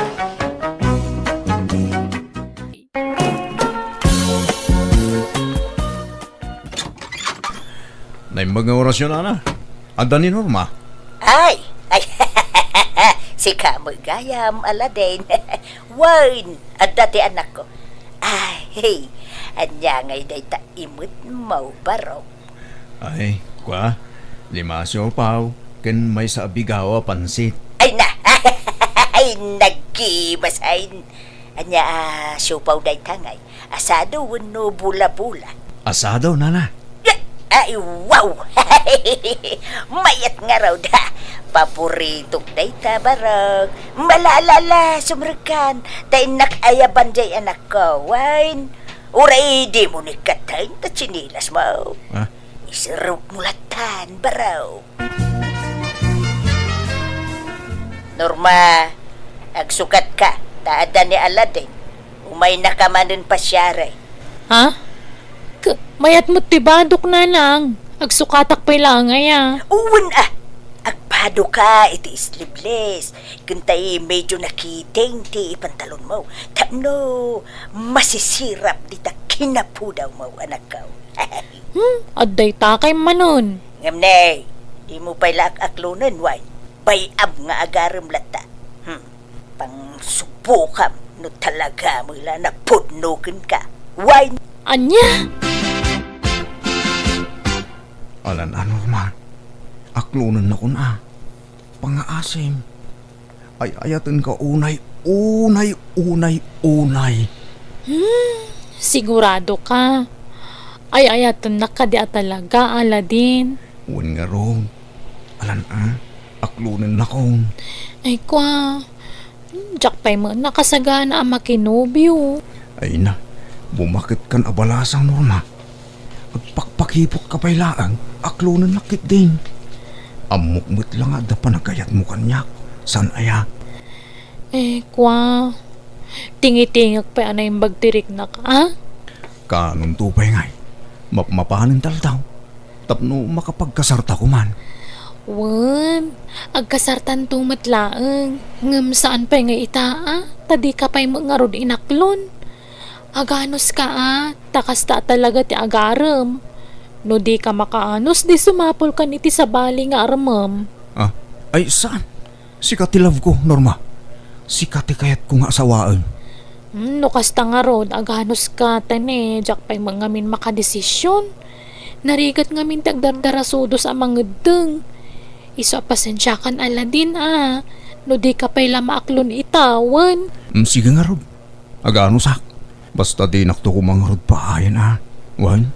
Na mga orasyon na. Anda ni Norma. Ay, si Kamoy Gayam, Aladdin. Wine, at dati anak ko. Ay, hey, anya ngay day ta imut mo barok. Ay, kwa? Lima siopaw. Ken may sa abigawa pansit. Ay na, ay nagkibasain. Anya, siupaw day tangay. Asado no bula-bula. Asado, nana. Ay, wow! Mayat nga raw da. Paboritong day ta barog. Malalala, sumrekan. Tay nakayaban jay anak ko, wine. Uray, di mo ni katay ta chinilas mo. Ha? Isarap mulatan, baraw. Norma, agsukat ka. Taada ni Aladdin. Umay nakamanin pa siya rin. Ha? Mayat mo tibadok na lang. Agsukatak pa'y lang ngaya. Uwan agpado ka, iti sleeveless. Kuntay medyo nakiting ti pantalon mo. Tapno, masisirap dita kinapudaw mo, anak ko. Adday takay manon. Ngamnay, di mo pa'y aklunan, wine. Bayab nga agaram lata. Pang subukam, no talaga mo ila na pudnukin ka. Wine. Anya? Alan ano man. Aklunan na ko na. Pangaasim. Ay ayatan ka unay. Sigurado ka. Ay ayatan na ka di talaga, Aladdin. Uwan nga ron. Alan aklunan na ko. Ay kwa. Jack pa'y mo nakasagana ang makinobyo. Ay na. Bumakit kan abalasang Norma. Agpakpakipot ka pa'y laang. Aklunan nakit din. Amukmut lang da panagayat mo kanyak. San aya? Kwa. Tingi-tingak pa anay bagtirik na ka, ha? Kanon tupay ngay. Mapmapanin taltaw. Tapno makapagkasarta ko man. Wan, agkasartan tumatlaang. Ngam saan pa nga ita, tadi ka pa'y mga rod inaklon. Aganos ka, takas ta talaga ti agaram. No di ka makaanos, di sumapol ka niti sa bali nga aramam. Ah, ay saan? Sikat ti love ko, Norma. Sikat ti kayat ko nga asawaan. No kasta nga rod, aganos ka, tane, jak pa'y mga min makadesisyon. Narigat nga min tagdardarasudo sa mga deng. Iso pasensya kan Aladin, no di ka pa'y lamaaklon itawan. Sige nga, Rob. Agaano sak. Basta di nakto ko mga rod paayan, Wan,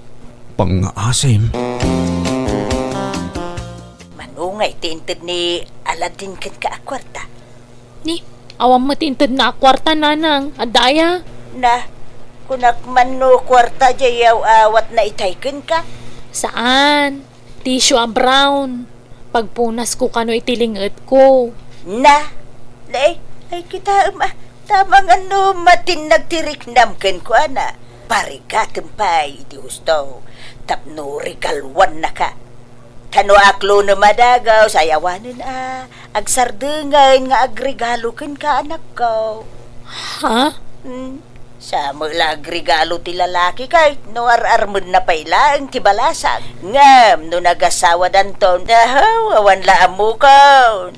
pang-asim. Manungay tintid ni Aladin kan ka akwarta. Ni, awam matintad na akwarta nanang, adaya. Na, kunak man no kwarta jayaw awat na itayken ka. Saan? Tissue brown. Pagpunas ko kano itilingat ko. Na, ay kita tamang ano matin nagtiriknam ken ko ana. Parigatem pay iti husto. Tapno rigalwan na ka. Kano aklo na madagaw sayawanan agsardengan nga agregalo ken ka anak ko. Ha? Sa mga regalo ti lalaki kay no ararmod na pailang ti balasag. Ngam no nagasawa danton awan laam mo kaon.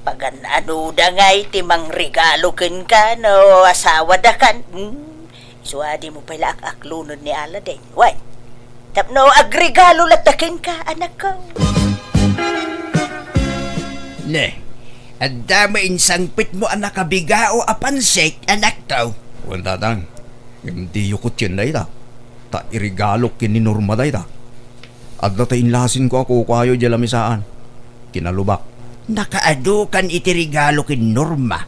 Pagan ano da ngay ti mang regalo ken ka no asawa da kan. Suadi mo pala aklunod ni Aladdin. Why? Tapno agregalo latakin ka anak ko. Ne, at dama insangpit mo ang nakabigao apansek anak to. Wan tatang, hindi yukot yun day ta. Ta irigalok kin ni Norma day ta. At ta inlasin ko ako kayo dyan lamisaan. Kinalubak. Nakaadukan iti regalo kin Norma.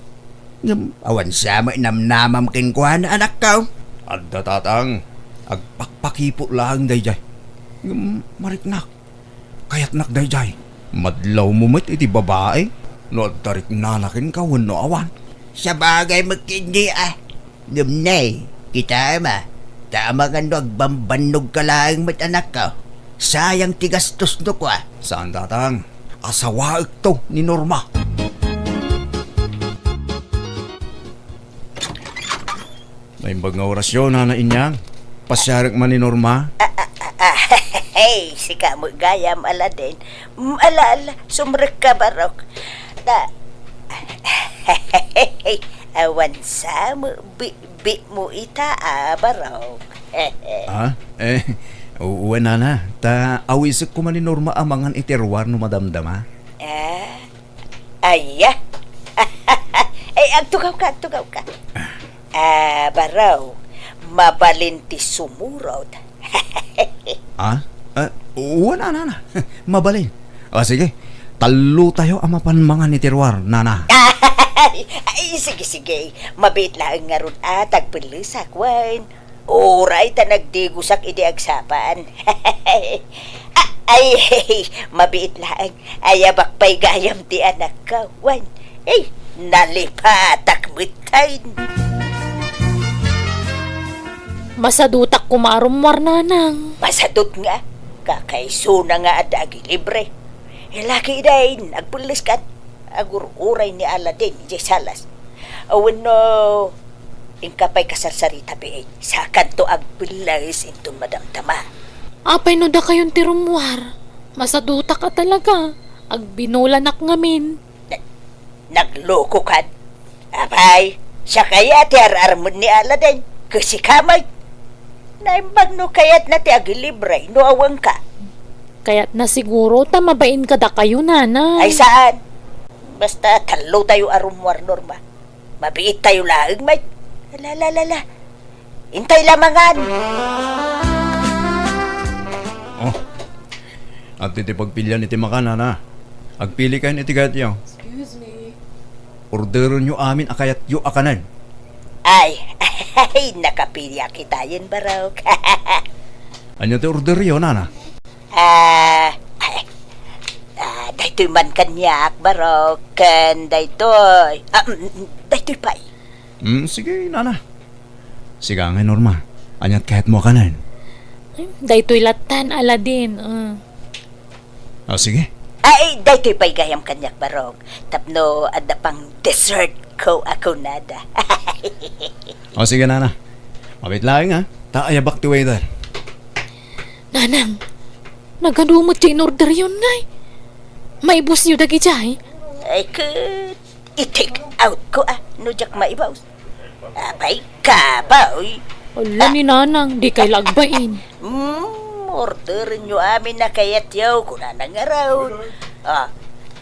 Ngam, awan sama namnamam kin kuha na anak ko. At tatang, agpakpakipo lang day jay. Ngam, mariknak. Kayat nak day jay. Madlaw mo met iti babae. No at tarik nanakin ka wano awan. Sa bagay magkindi Ngumnay, kita tama nga no agbambanog ka lang mat anak ko. Sayang tigastos no ko Saan tatang? Asawaik to ni Norma. Naimbag nga orasyon na inyang. Pasyarak man ni Norma. Hey, si kamu gayam Aladin. Ala, sumrek ka barok. Na, awan sa mo, bi mo ita barok. Uwan na. Ta awisik ko man ni Norma amangan iterwar no madamdama. Ay, agtugaw ka. Baraw, mabalinti sumurod. Uwan na. Mabalin. Sige, talo tayo amapan mga ni Terwar, nana. Ay, sige. Mabit lang nga ron tagpilisak, wan. Oray ta nagdigusak iti agsapan. Ay, mabit lang. Ayabak pa'y gayam ti anak ka, wan. Ay, nalipatak mitayin. Masadutak kumarumwar nanang. Masadot nga. Kakaiso na nga adagi libre. Laki dahin, agpulis kan. Agur-uray ni Aladdin, ije salas. Awan no, ingkapay kasarsarita be, sa kanto agpulis intong madamdama. Apay no da kayon tirumwar. Masadutak ka talaga. Agbinulanak ngamin. Nagloko kan. Apay, siya kaya ti ararmon ni Aladdin. Kasi kamay. Naimbag no kayat na ti agilibre, no awang ka. Kaya't na siguro tamabain ka da kayo, nanay. Ay saan? Basta talo tayo arumwar, Norma. Mabiit tayo laang, may. Lala. Intay lamangan. At iti pagpilyan iti makanan, agpili kayo iti gayat yaw. Excuse me. Orderon nyo amin akayat yu akanan. Ay, nakapilya kita yun, Barok. Anyo ti order yun, nana? Daytoy man kanyak, Barok. Kan daytoy. Daytoy pa'y. Sige, nana. Sige nga, Norma. Anyat kahit mo kanan. Daytoy latan, Aladin. Sige. Ay, daytoy pa'y gayam kanyak barog. Tapno, ada pang dessert ko ako nada. Sige, nana. Mabit lang, ha? Taayabak ti waiter. Nanang, nagadumot yung in-order yun, nay. Maibos niyo dagi jay. Ay, kud. I-take out ko Nujak maibaw. Abay ka ba, uy? Wala ni Nanang, di kay lagbain. Order nyo amin na kayat yaw kung nanangaraw.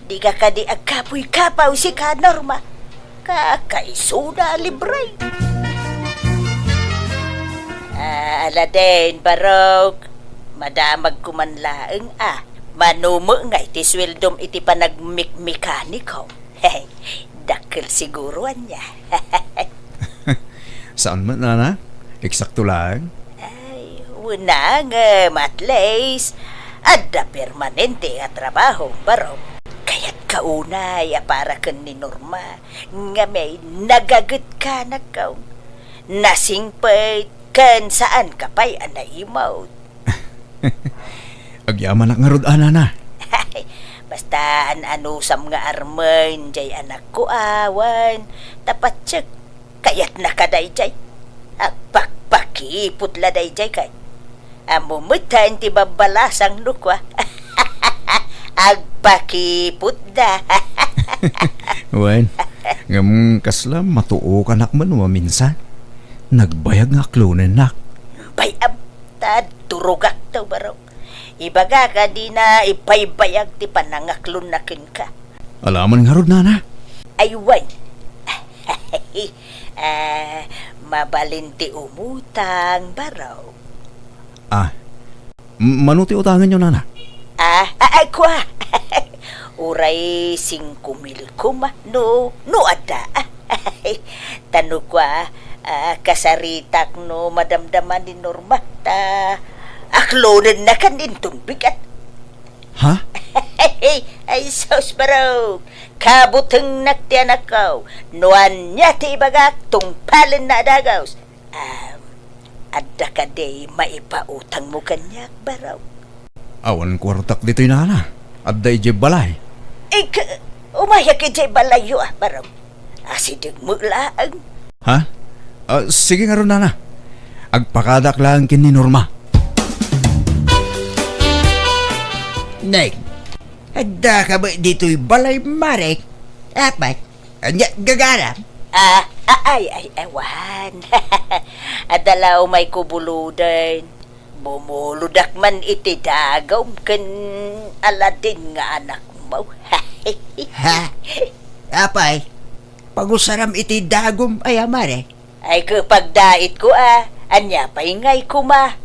Di ka di agkapoy kapaw si ka, Norma. Kakaisuna libre. Aladin, barog. Madamag kumanlaeng manumo nga iti sweldom iti panagmik-mekaniko. Dakil siguruan niya. Saan man, nana? Eksakto lang. Ay, wala nga, matlays. Adda permanente nga trabaho, barog. Kaya't kaunay, para kan ni Norma, nga may nagagat ka na kaw. Nasingpay kan saan ka pa'y anaimaw. Agyaman nga rod, nana. Basta anusam nga armen, jay anak ko awan. Tapat tsak, kayat nakaday jay. Agpakpakipot laday jay kay. Amumutan ti babalasang lukwa. Agpakipot da. Wen, ngam kaslam matuo ka nak man minsan. Nagbayag nga klonen nak. Bayab, turugak daw baro. Ibaga ka di na ipaybayag ti panangaklon na kin ka. Alaman nga rod, nana. Aywan. Mabalinti umutang baraw. Manuti utangan nyo, nana. Ay kwa. Uray 5,000 kuma. No ada. Tano kwa, kasaritak no madamdaman ni Norma. Aklonan na kan intong bigat. Ha? Ay sos baraw. Kabuteng naktianakaw. Nuan niya ti ibagak tungpalin na adagaws. Adda ka day maipautang mo kanyak baraw. Awan kwartak dito'y nana. Adda ije balay. Umaya ka jay balayo baraw. Asidig mo laang. Ha? Sige nga ron, nana. Agpakadak lang kin ni Norma. Nay, adda ka ba dito'y balay marek? Apat, anya gagara? Ay, awan. Adalaw may kubuludan. Bumuludak man iti dagaw ken Aladin nga anak mo. Ha? Apay, pagusaram iti dagom ay amare. Ay kapag dait ko anya pa ingay kuma.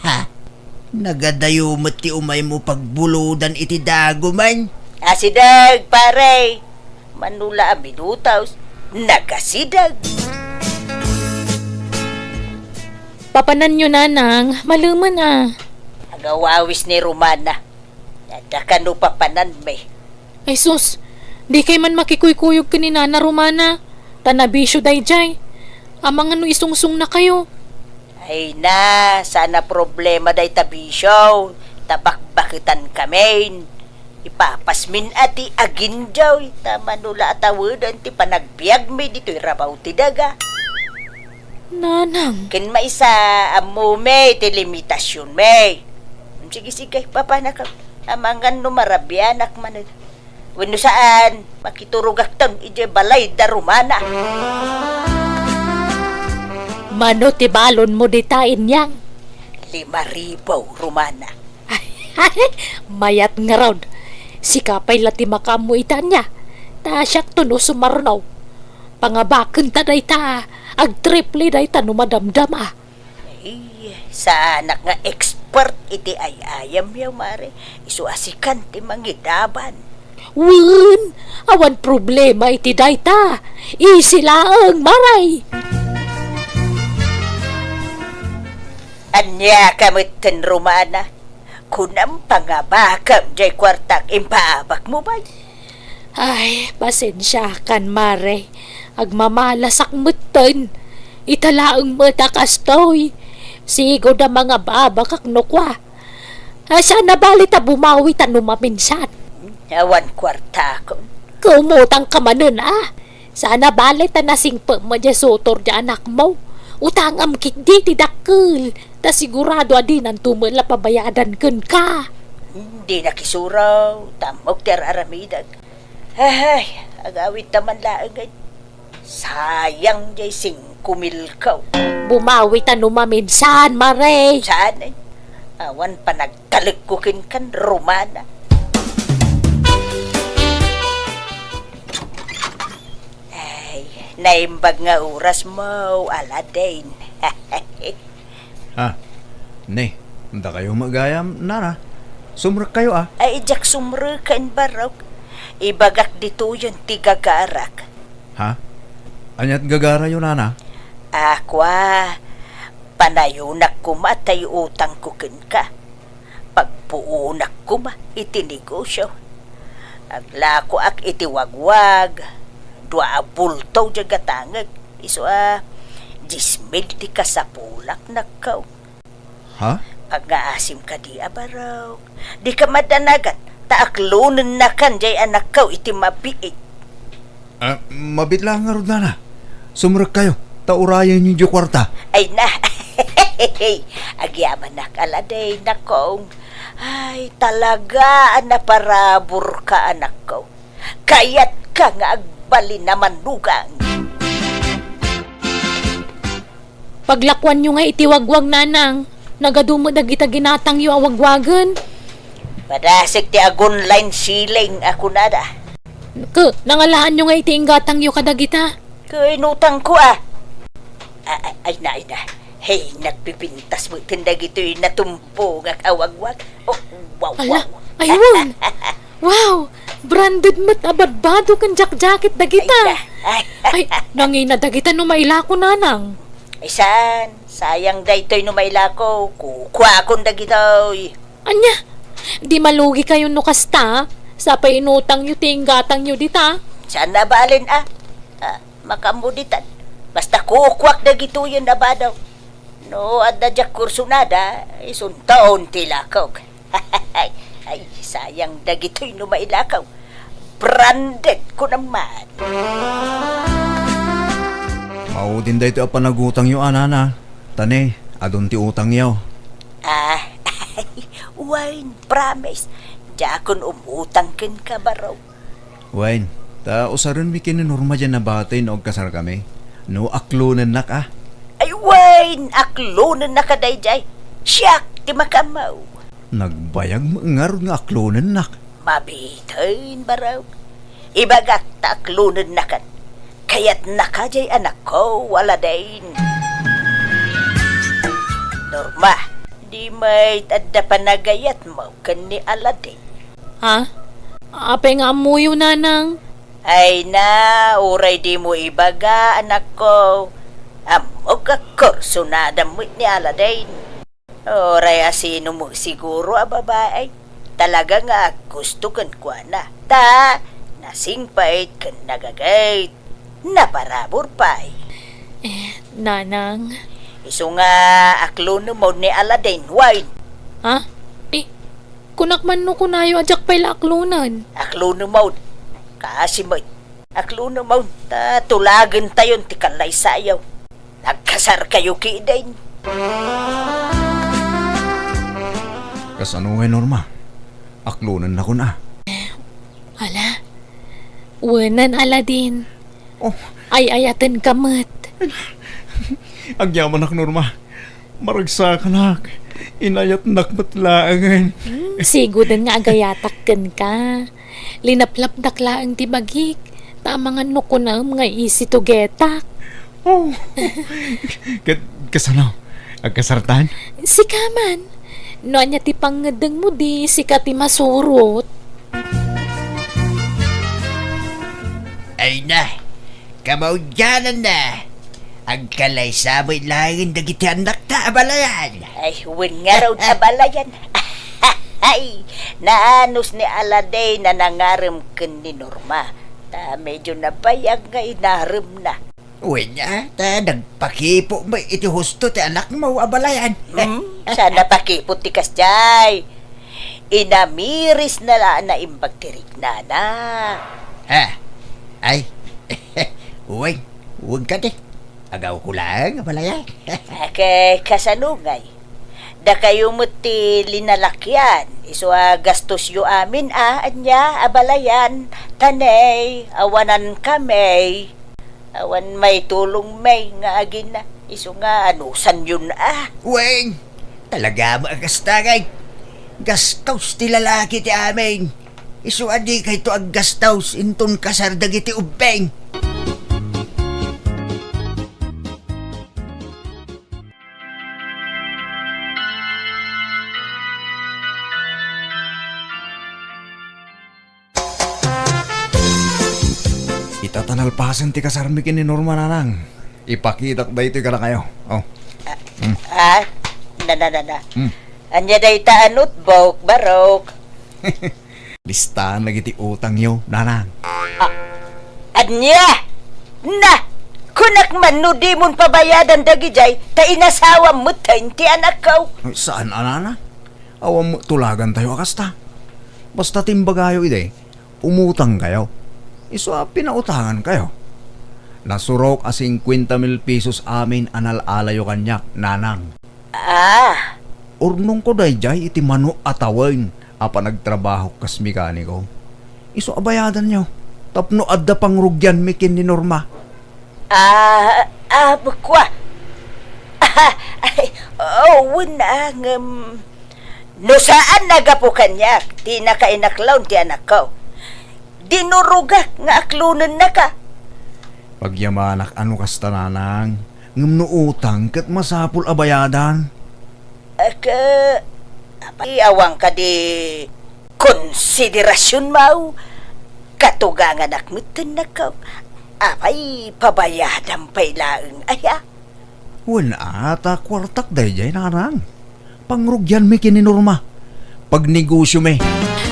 Ha? Nagadayumot ti umay mo pagbuludan iti dagoman. Asidag, pare. Manula minutaws. Nagasidag. Papanan nyo, Nanang. Maluman Agawawis ni Romana. Nadaka no papanan may. Ay sus, di kay man makikuykuyog ka ni Nana Romana. Tanabisyo day jay. Amang ano isungsung na kayo. Ay na, sana problema day tabisyaw. Tabakbakitan kami. Ipapasmin ati agindaw. Tamanula atawadan ti panagbiag may dito'y rabaw ti daga. Nanang. Kin maisa amu may ti limitasyon may. Sige, papanak. Amangan no marabianak man. Wano saan, makiturugak tang ije balay da Romana. Mano ti balon mo ditain yang. 5,000 Romana. Mayat nga raw. Si kapay lati makamu itan niya. Ta siyak tuno sumarunaw. Pangabaken ta day ta. Ag triple day ta numadamdam Ay, sa anak nga expert iti ayam yaw mare. Isuasikan ti mangidaban. Wen, awan problema iti day ta. Isilaang maray. Anya kamutin Romana. Kunam pangabakam jay kwartak impaabak mo ba? Ay, pasensya kan mare. Agmamalasak mutan. Italaang mata kastoy. Sigo na mga baba kaknukwa. Asa na balita bumawi tanong maminsan. Awan kwarta ko. Kumutang ka manon Sana balita na singpa mo dya sotor dya anak mo. Utang amkik di tidakkel. Ta sigurado adin ang tumala pabayadan kun ka. Hindi nakisuraw. Tamok teraramidag. Ay, agawit naman laagay. Sayang jay 5,000 kaw. Bumawi tanong maminsan, mare. Saan ay? Awan pa nagtaligkukin kan Romana. Ay, naimbag nga oras mo, Aladdin. Ne, hindi kayo magayam, nana. Sumrak kayo Ay, jak sumrukan barok. Ibagak dito yung tigagarak. Ha? Anyat gagara yun, nana? Akwa, panayunak ko matay utang ko kin ka. Pagpuunak ko itinegosyo. Aglako ak itiwagwag. Dua bulto jagatangag. Iso 10,000 ti ka sa pulak nakaw. Ha? Pag-aasim ka di abaraw. Di ka madanagan. Taaklunan na kan jay anak kaw iti mabiit. Mabit lang nga ron, nana. Sumrak kayo. Taurayan yung di kwarta. Ay na, agyaman na kaladay na kong. Ay, talaga, naparabor ka anak ko. Kayat ka nga agbalin naman lugang. Paglakwan nyo nga itiwagwag nanang. Nagadumo na kita ginatang yung awagwagan. Padasik ti agon line ceiling ako nada. Nangalaan nyo nga itiinggatang yung kadagita. Kainutang ko Ay na. Hey, nagpipintas mo tindag ito'y natumpo ng awagwag. Oh, wow. Ala, ayun. Wow, branded mat abadbado kan jacket dagita. Ay, nangina dagita no mailako nanang. Ay san, sayang da ito'y numaila ko. Kukwa akong dagito'y. Anya, di malugi kayo no kasta. Sa painutang yu tinggatang yu dita. Saan na balin makamuditan. Basta kukwak na gito yun na ba daw. No, at na dyak kurso nada, isuntaon tilakaw. Ay, sayang na gito'y numailakaw. Branded ko naman. Maudin da ito panagutang yung anana. Tane, adun ti utang yaw. Wine, promise. Jakon umutang kin ka baraw. Wine, ta usaran mi kininorma dyan na batay na kasar kami. No, aklunan na ka. Ay, wine, aklunan na kadayjay. Siyak, di makamaw. Nagbayag mangar nga aklunan na. Mabitain baraw. Ibagak ta aklunan na kan. Kaya't nakajay anak ko, wala din. Norma, di may tadda panagayat mo kan ni Aladdin. Ha? Ape nga amuyo nanang. Ay na, uray di mo ibaga, anak ko. Amok ka kurso na damit ni Aladdin. Oray asino mo siguro, babae. Talaga nga gusto kan kwa na. Ta, nasingpait kan nagagait. Naparabor pa'y. Nanang. Iso nga akluno mo ni Aladdin, wine. Ha? Kunak man no kunayo ajak pa'y aklunan. Akluno mo. Kasi mo, akluno mo, tulagan tayon ti kalay sayaw. Nagkasar kayo kidain. Kasano ngay Norma? Aklunan na ko na. Hala, wanan Aladdin. Oh, Ay-ayatin kamat. agyaman nak Norma. Maragsa ka nak. Inayat nakmatlaangan. Sigudan nga agayatakkan ka. Linaplap daklaang tibagik. Tamangan no ko na mga isi tugetak. Oh, kasano? Agkasartan? Sikaman. No anya ti pangadang mo di sikati masurot. Ay na, kamaudyanan na. Ang kalay sabay langin dagiti anak ta abalayan. Ay, win nga raw abalayan. Ay, naanos ni Aladdin na nangaram kan ni Norma. Ta medyo nabayag nga inaram na. Uy niya, ta nagpakipo mo iti husto ti anak mo abalayan. Sana pakipot ti kasjay. Inamiris na la na imbagtirik na na. Ha? Ay, uy, huwag ka di. Agaw ko lang, abalayan. Kay kasanungay. Da kayo muti linalakyan. Iso gastos yo amin anya abalayan. Tanay, awanan kami. Awan may tulong may nga agin na. Iso nga anusan yun Uy, talaga maagastagay. Gastaws ti lalaki ti amin. Isu adi kay to ag gastaws inton kasardag iti ubeng. Itatanalpasan ti kasarmikin ni Norma nanang. Ipakitak da ito ka na kayo. Oh. Na. Anya day taanot, bok, barok. Listahan lagi ti utang yo, nanang. Anya! Na! Kunak man no di mon pabayadan dagi jay, ta inasawa mo tayo ti anak ko. Saan, anana? Awam mo tulagan tayo akasta. Basta timbagayo ide, umutang kayo. Iso pinautangan kayo. Nasurok a 50,000 pesos amin analalayo kanyak, nanang. Urnong ko dayjay iti mano atawin apa nagtrabaho kas mekaniko. Iso abayadan nyo. Tapno adda pangrugyan mikin ni Norma. Bukwa. Wunang, no saan nagapo kanyak, ti nakainaklaw ti anak ko. Dinurugak nga aklunan na ka. Pagyamanak ano kasta nanang, ngam no utang kat masapul abayadan. Awang ka di konsiderasyon mau. Katugangan akmutin na ka. Apay pabayadan pa'y laeng aya. Wala ata kwartak dayjay nanang. Pangrugyan mi kini Norma. Pagnegosyo mi.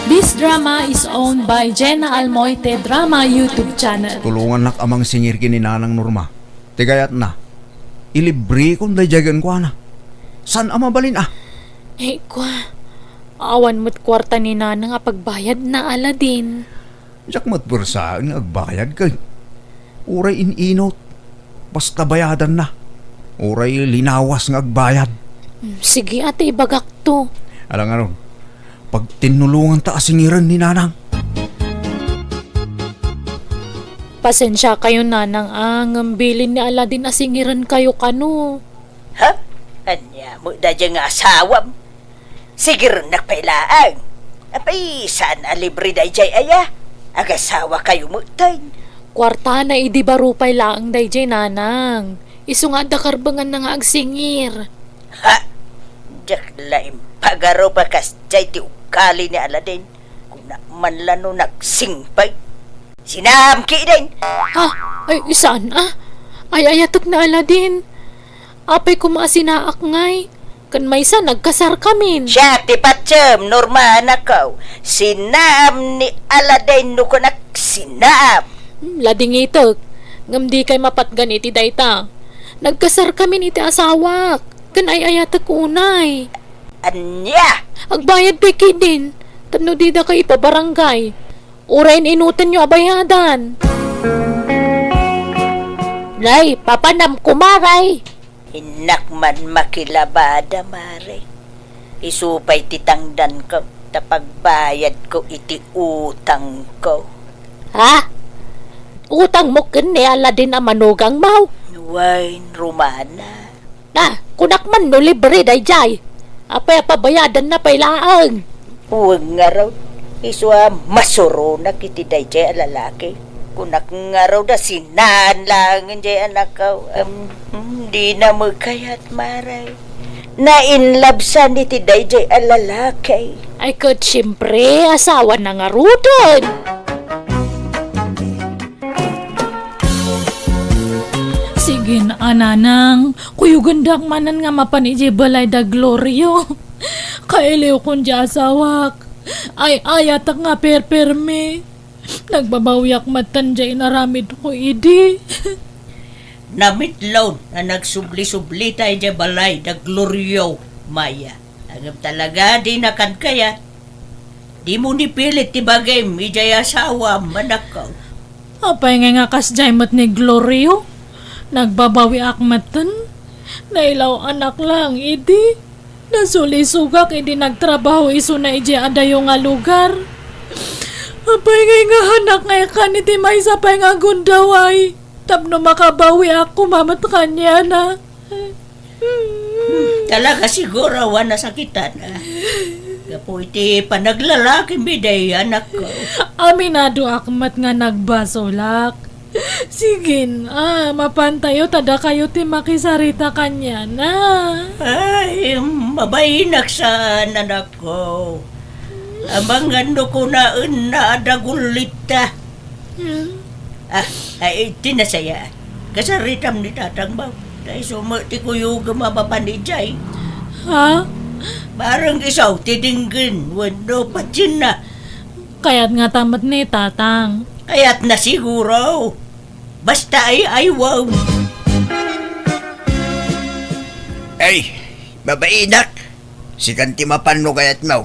This drama is owned by Jenna Almoite Drama YouTube channel. Tulungan nak amang singir kini nanang Norma. Tigayat na. Ilibre kong dayjagan ko na. San amabalin Kwa. Awan mo't kwarta ni nanang pagbayad na Aladin. Diyak matbursa ang agbayad kay. Uray ininot. Basta bayadan na. Uray linawas ng agbayad. Sige ate, ibagak to. Alang aron, pag tinulungan ta asingiran ni nanang. Pasensya kayo nanang ngambilin ni Aladin asingiran kayo kano. Ha? Anya mo da nga asawam. Sige rin nakpailaang. Apay saan libre da jay aya? Agasawa kayo mo tayo. Kwarta na idibarupay laang dayjay nanang. Isu nga da karbangan na nga agsingir. Ha? Diyak laim pagaro pa kas jay ti ukali ni Aladin. Kung na man lano nagsingpay. Sinamki din. Ay saan Ay ayatok na Aladin. Apay kumasinaak ngay. Kan may sa nagkasar kamin. Siya ti patsem, Norma nakaw. Sinam ni Aladin no ko sinam. Lading itok. Ngam di kay mapatgan iti dayta. Nagkasar kamin iti asawak. Kan ay ayatok unay. Anya? Agbayad pa kidin. Tano di da kay ipabarangay. Urayin inutan nyo abayadan. Nay, papanam kumaray. Inak man makilabada, mare. Isupay titangdan ko, tapagbayad ko iti utang ko. Ha? Utang mo ni Aladin ang manugang mau? Wine, Romana. Kunak man no libre dayjay. Apay pabayadan na pailaang. Huwag nga raw. Iswa masuro na kiti dayjay lalaki. Kunak nga raw da sinan lang jay anak ko. Di na magkayat maray. Na-inlove sa ni ti dayjay lalaki. Ay kud siyempre, asawa na nga rudon. Sige na, ananang. Kuyo gandak manan nga mapan ije balay da Glorio. Kailiw kong asawak. Ay ayatak nga perperme. Nagbabawiak matan dyan inaramid ko, idi. Namitlaw na nagsubli-subli tayo dyan balay na gloryo, Maya. Agam talaga di nakan kaya. Di mo nipilit ti bagay, ijay asawa, manakaw. Apay nga kas dyan mat ni Glorio. Nagbabawiak matan. Nailaw anak lang, idi. Nasulisugak, idi nagtrabaho iso na iji adayo nga lugar. Apay nga anak nga kan iti may sapay nga gundaway. Tapno makabawi ako mamat kanya na. Talaga siguro wana sakitan. Kapo iti panaglalaki biday anak ko. Aminado akmat nga nagbasolak. Sige mapantayo tada kayo ti makisarita kanya na. Ay, mabainak sa anak ko. Abangan no ko na adagulita. Ay, tinasaya. Kasaritam ni tatang ba? Dahil sumati ko yung gumapapanijay. Ha? Parang isaw, tidinggin. Wano pa dyan na. Kaya't nga tamat ni tatang. Kaya't na siguro. Basta ay wow. Ay, babainak. Si kanti mapano kaya't mo.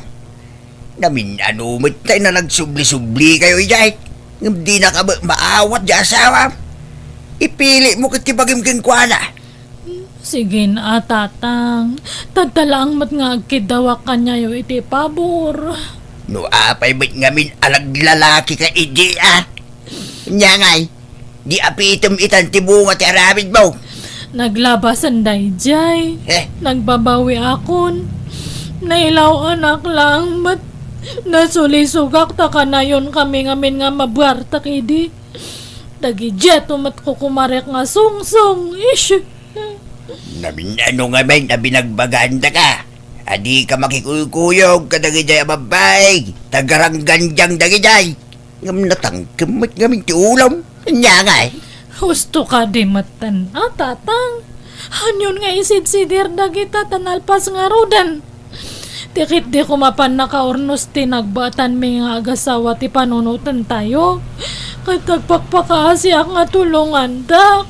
Namin anumit tayo na nagsubli-subli kayo ijay. Hindi na ka maawat di asawa. Ipili mo kitibagim kinkwana. Sige na tatang. Tadalaang mat nga agkidawak kanya yo iti pabor. No apay ba't ngamin alag lalaki ka idi Nya ngay, di apitom itan tibunga ti aramid mo. Naglabasan dayjay. Nagbabawi akon. Nailaw anak lang mat. Nasulisugak ta kanayon kami ngamin nga mabuartak idi. Dagi jet umat ko kumarek nga sungsung. Ish. Namin ano nga may na binagbaganda ka. Adi ka makikuyog ka dagijay ababay. Tagarangganjang dagijay. Ngam natangkimit ngamin ti ulam. Nya ngay. Husto ka di matan. Tatang. Hanyon nga isid-sidir dagita tanalpas nga rodan. Tikit di kumapan nakaurnos ti nagbatan may nga agasawa ti panunutan tayo. Katagpakpakaasiak nga tulungan dak.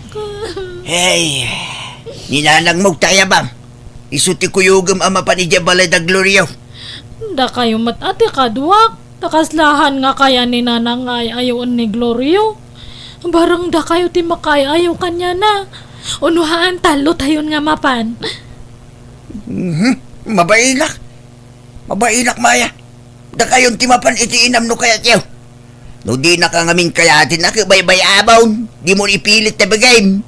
Hey, ninanang mo tayo bang? Isuti kuyugam ama pa ni Jabalay da Glorio. Da kayo matati kadwak. Takaslahan nga kaya ni nanang ay ayaw ni Glorio. Barang da kayo ti makaya ayaw kanya na. Unuhaan talo tayon nga mapan. Mabailak. Mabailak Maya. Da kayon timapan iti inam no kaya tiyo. No di na ka ngamin kayatin na kibaybay abaw. Di mo ipilit na bagay.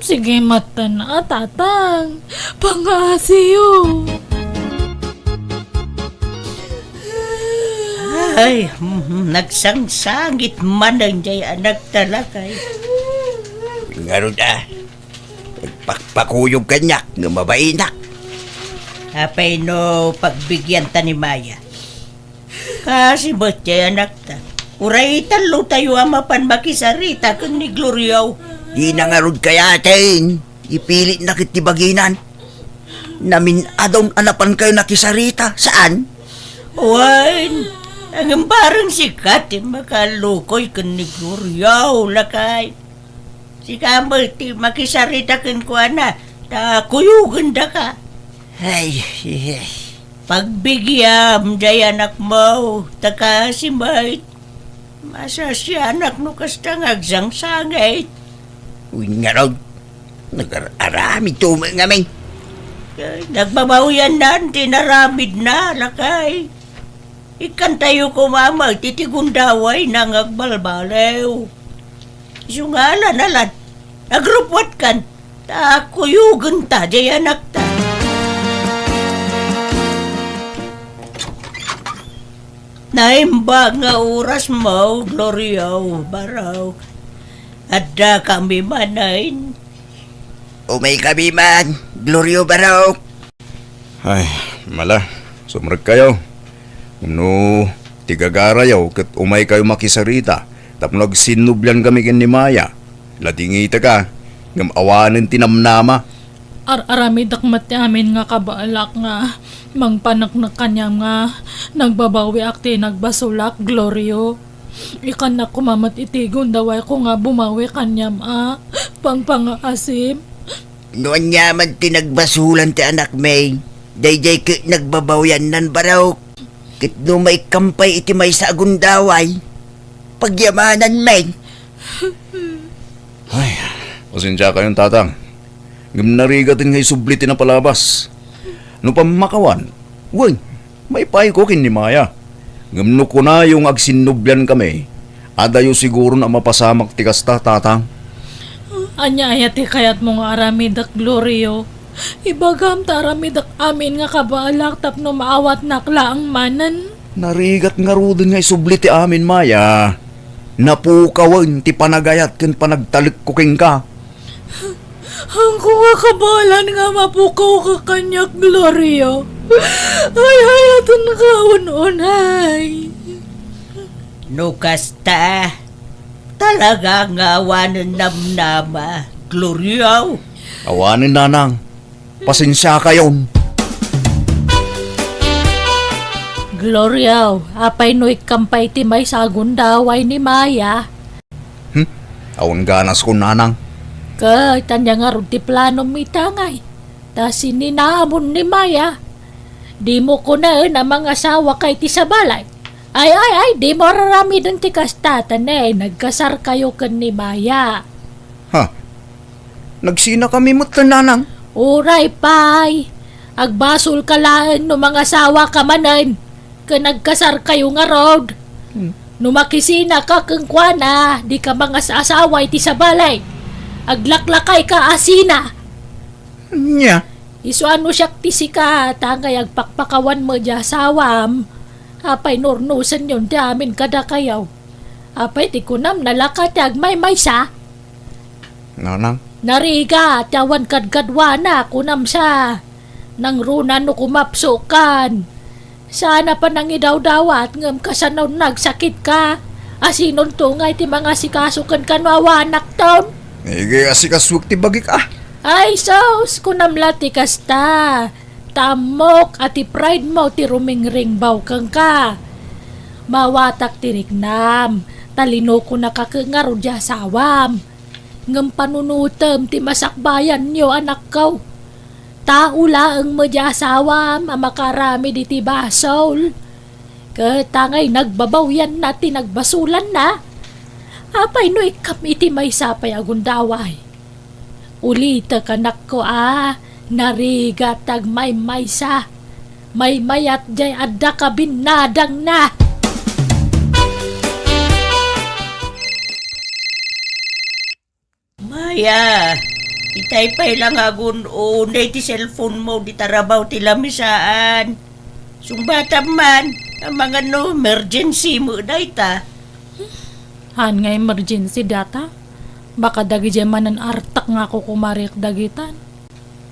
Sige matan tatang. Pangasiyo. Ay, nagsangsangit man ang jay anak talakay. Ngaron nagpakpakuyog kanyak ng mabainak. Apay no pagbigyan ta ni Maya. Kasi ba't jay anak ta? Uray talo tayo amapan makisarita kan ni Gloriaw. Di na ngarod kayatin. Ipilit na kitibaginan. Namin adong anapan kayo nakisarita. Saan? Wan, ang parang sikat makalukoy kan ni Gloriaw lakay. Si Kamel ti makisarita kan ko na. Ta kuyugan da ka. Ay, Pagbigyam jay anak mo, taka si Mait. Masa si anak no kastang agsangsangay. uy nga raw. Nag-arami tuma nga may. Nagbabawian na, tinaramid na, lakay. Ikan tayo kumama, titigundaway nang agbalbalew. Isungalan alan, nagrupwat kan, takuyugan ta, jay anak ta. Naimba nga oras mo, Gloriaw, baraw. Adda kami manain. Umay kami man, Glorio Barok. Ay, mala. Sumrag kayo. No, tigagarayaw kat umay kayo makisarita. Tapos nagsinublan kami kin ni Maya. Ladingita ka. Ngam awanin tinamnama. Arami dakmat amin nga kabaalak nga mangpanak na kanya nga nagbabawi akti nagbasulak Glorio. Ikan na kumamat itigon daway ko nga bumawi kanyam pangpangaasim. Noon yaman tinagbasulan ti anak may. Dayjay ka nagbabawyan nan baraw. Kit no may kampay iti may sa agundaway. Pagyamanan may. Ay, pasensya kayong tatang. Narigatin nga isublitin na palabas. No pamakawan, uy, may pay ko kin ni Maya. Ngamno ko na yung agsinubyan kami. Adayo siguro na mapasamak ti kasta, tatang. Anya ayati kayat mo nga aramidak Glorio. Ibagam ta aramidak amin nga kabalak tapno maawat nakla ang manan. Narigat nga rudin nga isubliti amin, Maya. Napukawan ti panagayat ken panagtalik ko king ka. Ang nga kabalan nga mapukaw ka kanyak Glorio. Ay hayatan ka ununay. No kasta, talaga nga awanan namnama, Gloryaw. Awanin, nanang. Pasensya kayon. Glorio, apay no ikampay ti may sagun daway ni Maya. Awan ganas ko, nanang. Kay tanya nga ron ti plano mitangay. Ta sininamon ni Maya. Di mo ko na na mga asawa kay ti sa balay. Ay, di mo rarami dun ti kastatan nagkasar kayo kan ni Maya. Ha? Nagsina kami mo't nanang. Uray, pay. Agbasol ka laan no mga asawa ka manan. Ka nagkasar kayo nga road. Numakisina ka kang kwana, di ka mga asawa iti sa balay. Aglaklakay ka asina. Nya. Iso ano siyak tisi ka, tangay agpakpakawan mo di asawam. Apay nornusan yun di amin kada kayaw. Apay ti kunam nalakat may maysa. Nanang. Nariga, tawan kadkadwana kunam sa. Nang runa no kumapsukan. Sana pa nang idawdawat ngam kasanaw nagsakit ka. Asinon tungay ti mga sikasukan kanwawanak taon. Ige asikaswag ti bagik Ay, sos, kunamla ti kasta. Tamok at ti pride mo ti rumingring baw kang ka. Mawatak ti rignam, talino ko nakakangaro di asawam. Ngam panunutem ti masakbayan nyo anak ko. Taula ang mo di asawam, amakarami di ti basol. Katangay nagbabawyan na ti nagbasulan na. Apay no ikam iti may sapay agundaway. Ulita kanak ko narigat ag may maysa. May mayat jay adda ka binadang na. Maya, itay pa'y lang agun unay ti cellphone mo di tarabaw ti lamisaan. Sumbatam man, ang mga no emergency mo dayta. Han nga emergency data. Baka dagi manan artak nga ako kumarik dagitan.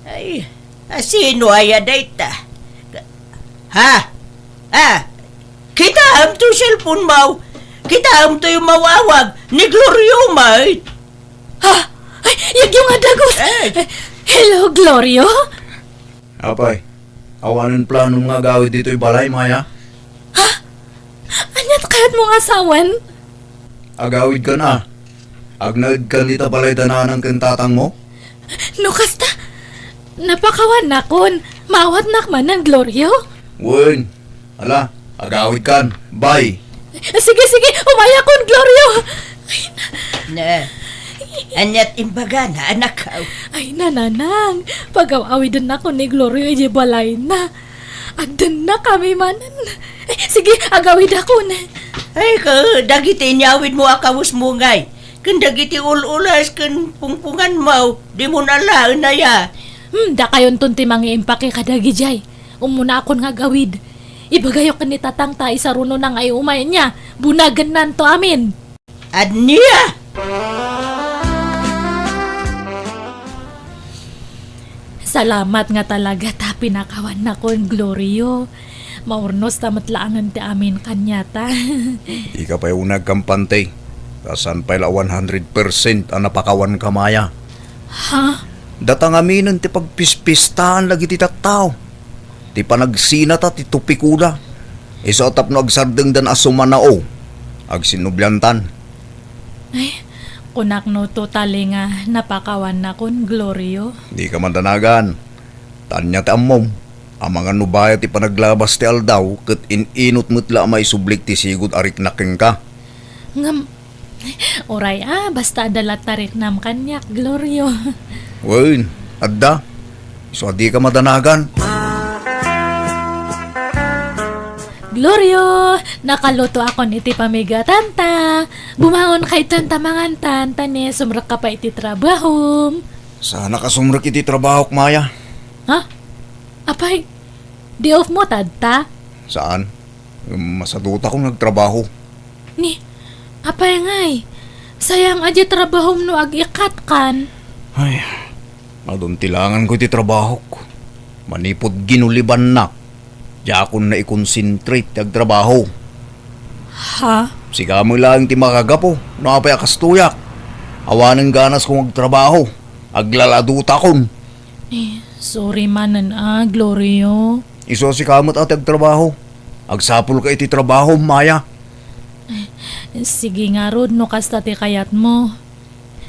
Ay, asino aya dayta? Ha? Kita am to cellphone mo. Kita am to yung mawawag ni Glorio mate. Ay, yung adagot! Hello, Glorio? Apay, awanin plano nga gawid dito'y balay, Maya. Anyat kayat mong asawan? Agawid ka na. Agnad ka nita balay dananang kentatang mo. No, kasta. Napakawan na kon. Mawat nakman ng Glorio? Wen, ala, agawid kan. Bye. Sige, umaya kon, Glorio! Na, anyat imbaga na anak ka. Ay, nananang. Pag-awidan ako ni Glorio, ije balay na. Agdan na kami manan. Sige, agawid ako na. Ay ka, dagiti nyawid mo akawus mo ngay. Kan dagiti ululas kan pungpungan mo, di mo nalaan na ya. Da kayon tunti mga impake kadagi jay. Umuna akon nga gawid. Ibagayo ka ni tatang ta isa runo nang ay umay niya. Bunagan nan to amin. Adniya! Salamat nga talaga ta pinakawan na kon Glorio. Maurnos tamatlaangan ti amin kanyata. Di ka pa yung nagkampante. Kasan pala 100% ang napakawan ka, Maya. Ha? Datang aminan ti pagpispistahan lagi ti tattao. Ti panagsina ta ti tupikuda. Isotap no agsardeng dan asuman na o. ag sinubyantan. Kunak no totally nga napakawan na kun Glorio. Di ka mandanagan. Tanya ti ammom. Ang mga nubaya ti panaglabas ti aldaw ket inot mutla may sublik ti sigud arik naking ka. Ngam, oray basta adalat tarik nam kanyak, Glorio. Wen, adda. So di ka madanagan. Glorio, nakaluto akon iti pamigatan ta. Bumangon kay tanta mangantan, tani sumrak ka pa iti trabaho. Sana ka sumrak iti trabaho, Maya. Ha? Apay, di off mo tadta? Saan? Masaduta kong nagtrabaho. Ni, apay ngay. Sayang aja trabaho no ag-ikat kan. Ay, maduntilangan ko iti trabaho ko. Manipod ginuliban na. Diakon na i-concentrate ag trabaho. Ha? Siga mo lang ti makagapo, napay akastuyak. Awanan ganas kong agtrabaho. Aglaladuta kon. Sorry manan Glorio. Iso si kamot at agtrabaho. Agsapul ka iti trabaho, Maya. Sige nga rod no kasta ti kayat mo.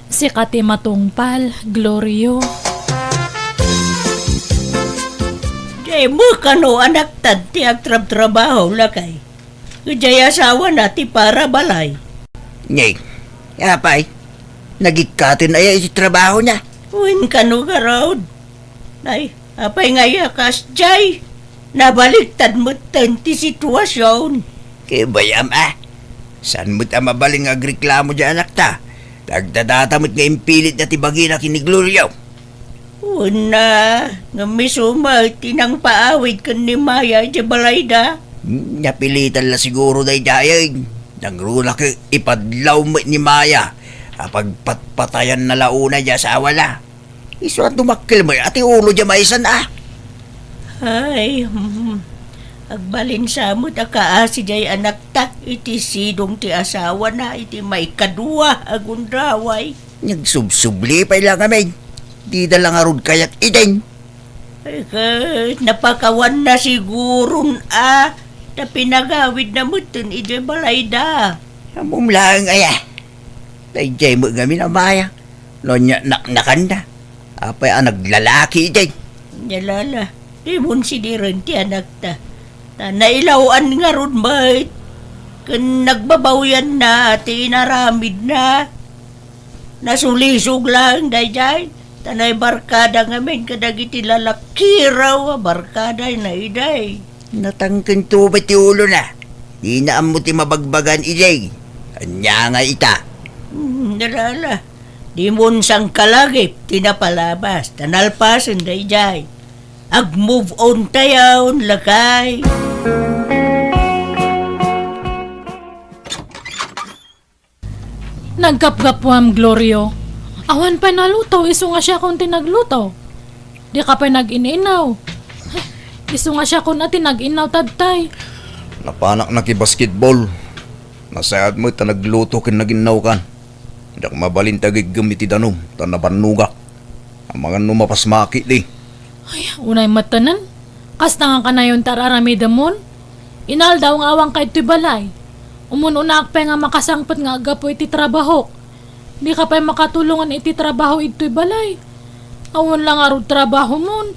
Si kati matungpal, Glorio. Jay mo kano anak tad ti agtrab-trabaho lakay. Kajay asawa na ti para balay. Ngay, apay, nagikatin ay iti trabaho niya. Uwin kano ka raod. Ay, apay nga yakas, Jay. Nabaliktad mo ti sitwasyon. Kaya bayam saan mo't mabaling agreklamo dyan anak ta? Dagdadatamot nga impilit na tibagi na kinigluliyaw. Una, nga misuma, tinang paawid ka ni Maya di balayda. Napilitan la siguro day dayag. Nangrula ka ipadlaw mo ni Maya. Pagpatpatayan na launa dya sa awala. Iso at dumakil mo ati ulo dya maisan Ay, agbalin sa mo takaasi jay anak tak iti sidong ti asawa na iti may kadua agundraway. Nagsubsubli pa lang kami. Di na lang arod kayat ideng. Ay, napakawan na sigurun na pinagawid na mo tun iti balayda. Amom lang Dayjay mo kami na Maya. No nya nakanda. Apay naglalaki ideng. Yalala, di mo sidiran ti anak ta. Nailawan nga ron bait. Kan nagbabawyan na, ti inaramid na. Nasulisog lang, dayjay. Tanay barkada ngamin, kadagiti lalaki raw, barkada na iday. Natangkan to ba ti ulo na? Di na mo ti mabagbagan ideng. Anya nga ita. Nalala, di mo sang kalagip, tinapalabas, tanalpasan dayjay. Ag-move on tayon, lakay. Nagkapgapwam, Glorio. Awan pa naluto, iso nga siya kung tinagluto. Di ka pa nag-ininaw. Iso nga siya kung nag-inaw tadtay. Napanak na ki basketball. Nasayad mo ita nagluto kin naginaw kan. Dak mabalin tagig gamiti danom, tanabanugak. Ang mga numapas maki di. Ay, unay matanan. Kas na nga ka na yun tararamidamon. Inal daw ang awang kahit balay. Umununak pa nga makasangpat nga agapo iti trabaho. Di ka pa makatulungan iti trabaho ito'y balay. Awan lang arod trabaho mon.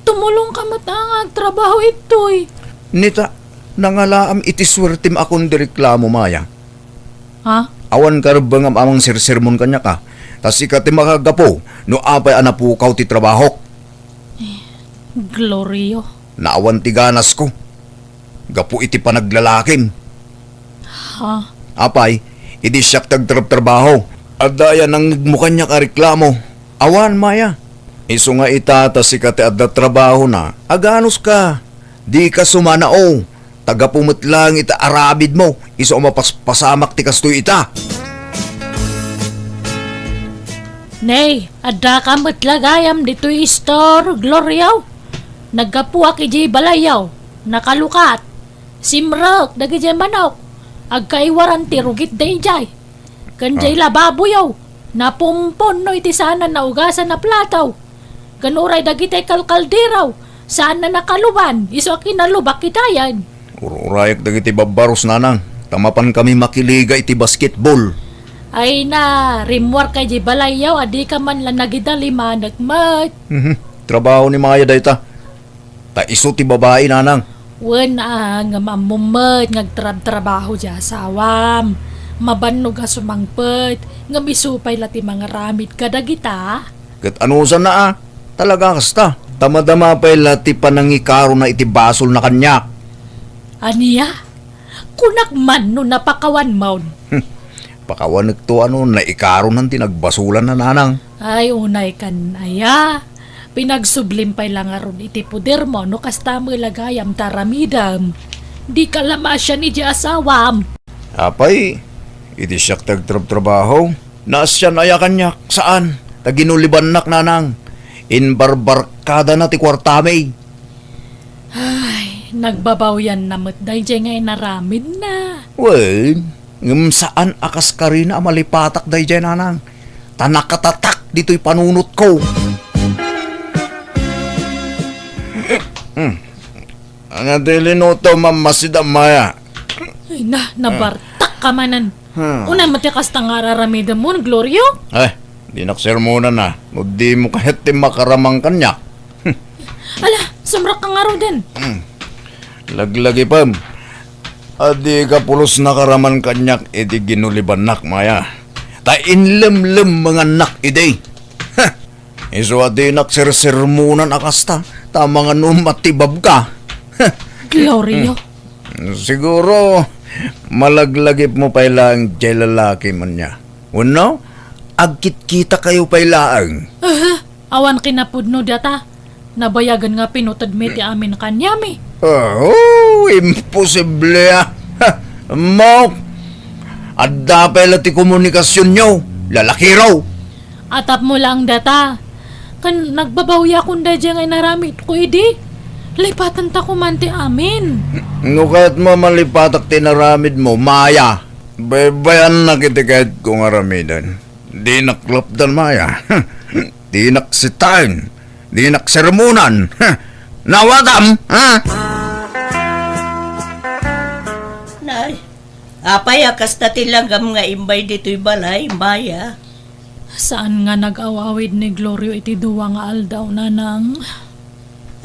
Tumulong ka matangag trabaho ito'y. Nita, nangalaam iti swertim akong direklamo, Maya. Ha? Awan karbang amang sirsermon kanya ka. Tas ikati makagapo, no apay anapukaw ti trabaho. Glorio. Naawan ti ganas ko. Gapo iti panaglalakim. Ha? Apay, iti siyak tagtrabaho. At daya nang mukha niya kareklamo. Awan, Maya. Iso nga itata si kati adda trabaho na. Aganos ka. Di ka sumanao. Tagapumot lang ita arabid mo. Iso mapaspasamak ti kastoy ita. Nay, adda ka matlagayam dito'y store, Gloriaw. Nagkapuak ijay balayaw. Nakalukat. Simrok, dagijay manok. Agkaiwaran ti rugit dayjay. Kanjay lababo yaw. Napumpon no iti sana naugasan na plataw. Kanuray dagitay kalkaldiraw. Saan na nakaluban? Iso akin nalubak kitayan. Ururayak dagiti babaros nanang. Tamapan kami makiliga iti basketball. Ay na, rimwar kay di balayaw, adi ka man lang nagidalima, nagmat. Trabaho ni Maya dayta. Ta iso ti babae nanang. Wen nga mamumet, ngagtrabaho di asawam. Mabanog nga sumangpet, nga misupay lati mga ramid kadagita. Kat anusan na talaga kasta. Tamadama pa lati panangikaro na iti basol na kanyak. Aniya, kunak man no napakawan maun. Pakawanek to naikaro ng tinagbasulan na nanang. Ay, unay kan aya. Pinagsublim pa'y lang aron iti puder mo no kasta mo lagayam taramidam. Di ka lamasya ni di asawam. Apay, iti siyak tagtrabaho. Naas siya na kanyak. Saan? Taginuliban nak nanang. Inbarbarkada na ti kwartamay. Ay, nagbabaw yan namot day di ngay naramid na. Well, saan akas ka rin na malipatak day dyan nanang. Tanakatatak dito'y panunot ko. Ano dilinuto mamasid Maya? Ay na, nabartak ka manan. Una matikas tang araramida mo, Glorio? Di naksermonan na. No di mo kahit ti makaramang kanyak. Ala, sumrak ka nga raw din. Laglagi pam. Adi ka pulos nakaraman kanyak iti ginuliban nak Maya. Ta inlem-lem mga nak ide. Iso adi naksersermonan akasta. Ta mga numatibab ka. Glorio. Siguro malaglagip mo pa ilang jay lalaki man niya. Uno, agkit-kita kayo pa ilaang. Awan kinapudno data. Nabayagan nga pinutad mi ti amin kanyami. Oh, imposible Mo, adda pa ila ti komunikasyon nyo. Lalaki raw. Atap mo lang data. Kan nagbabawya kung da dyan ay naramit ko idi. Lipatan ta kumanti amin. No kahit mo malipatak tinaramid mo, Maya. Baybayan na kita kahit kung aramidan. Di naklapdan Maya. Di naksitain. Di naksermonan. Nawatam, ha? Nay, apay akas na tilanggam nga imbay dito'y balay, Maya. Saan nga nag-awawid ni Glorio iti duwa nga aldaw na nang...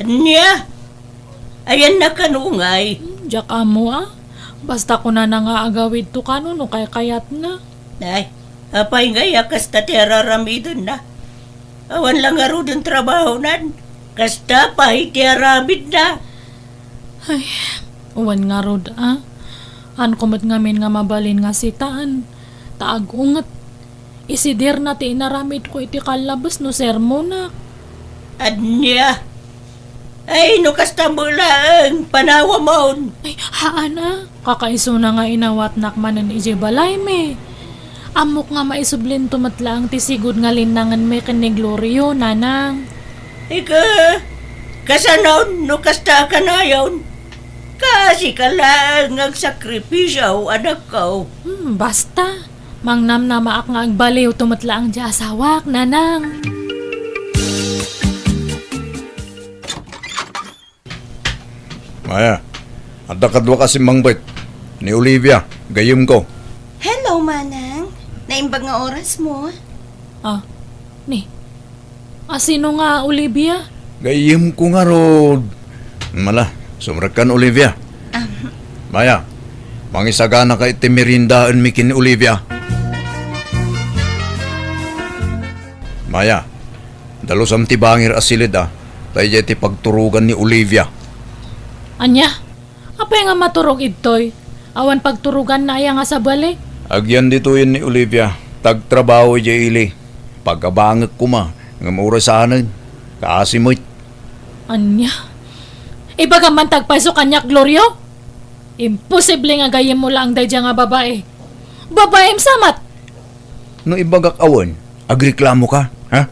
Anya? Ayan na kanungay. Diyak amo Basta ko na nga agawid to kano no kay kayat na. Nay, apay nga akas na tiraramidon na. Awan lang nga rin trabaho nan. Kasta pa itiaramid na. Ay, uwan nga rod An kumat ngamin nga mabalin nga sitaan. Taag ungat. Isidir na ti inaramid ko iti kalabas no sermo na. Anya? Ay, no kasta mo lang, panawa mo. Ay, haan Kakaiso na nga inawat nakmanan iji balay me. Amok nga maisublin tumatlaang ti sigud nga linangan me kan ni Glorio, nanang. Ika, kasanaw, no kasta ka na yun. Kasi ka lang agsakripisyo, anak ko. Basta. Mangnam na maak nga agbaliw tumatlaang di asawak, nanang. Maya, adda kadwa kasi mangbait. Ni Olivia, gayem ko. Hello, Manang. Naimbag nga oras mo? Sino nga, Olivia? Gayem ko nga rod. Mala, sumrakan Olivia. Maya, mangisagana ka iti merindaan mi kin Olivia. Maya, dalos am ti bangir asilid tayo ti pagturugan ni Olivia. Anya? Apay nga maturog itoy? Awan pagturugan na iya nga sa balik? Agyan dito yun ni Olivia. Tagtrabaho jay ili. Pagkabangag ko ma. Ngam orasanan. Kaasimot. Anya? Ibaga man tagpaiso kanyak, Glorio? Imposible nga gayem mo lang day nga babae. Babaem samat! No ibagak awan, agreklamo ka, ha?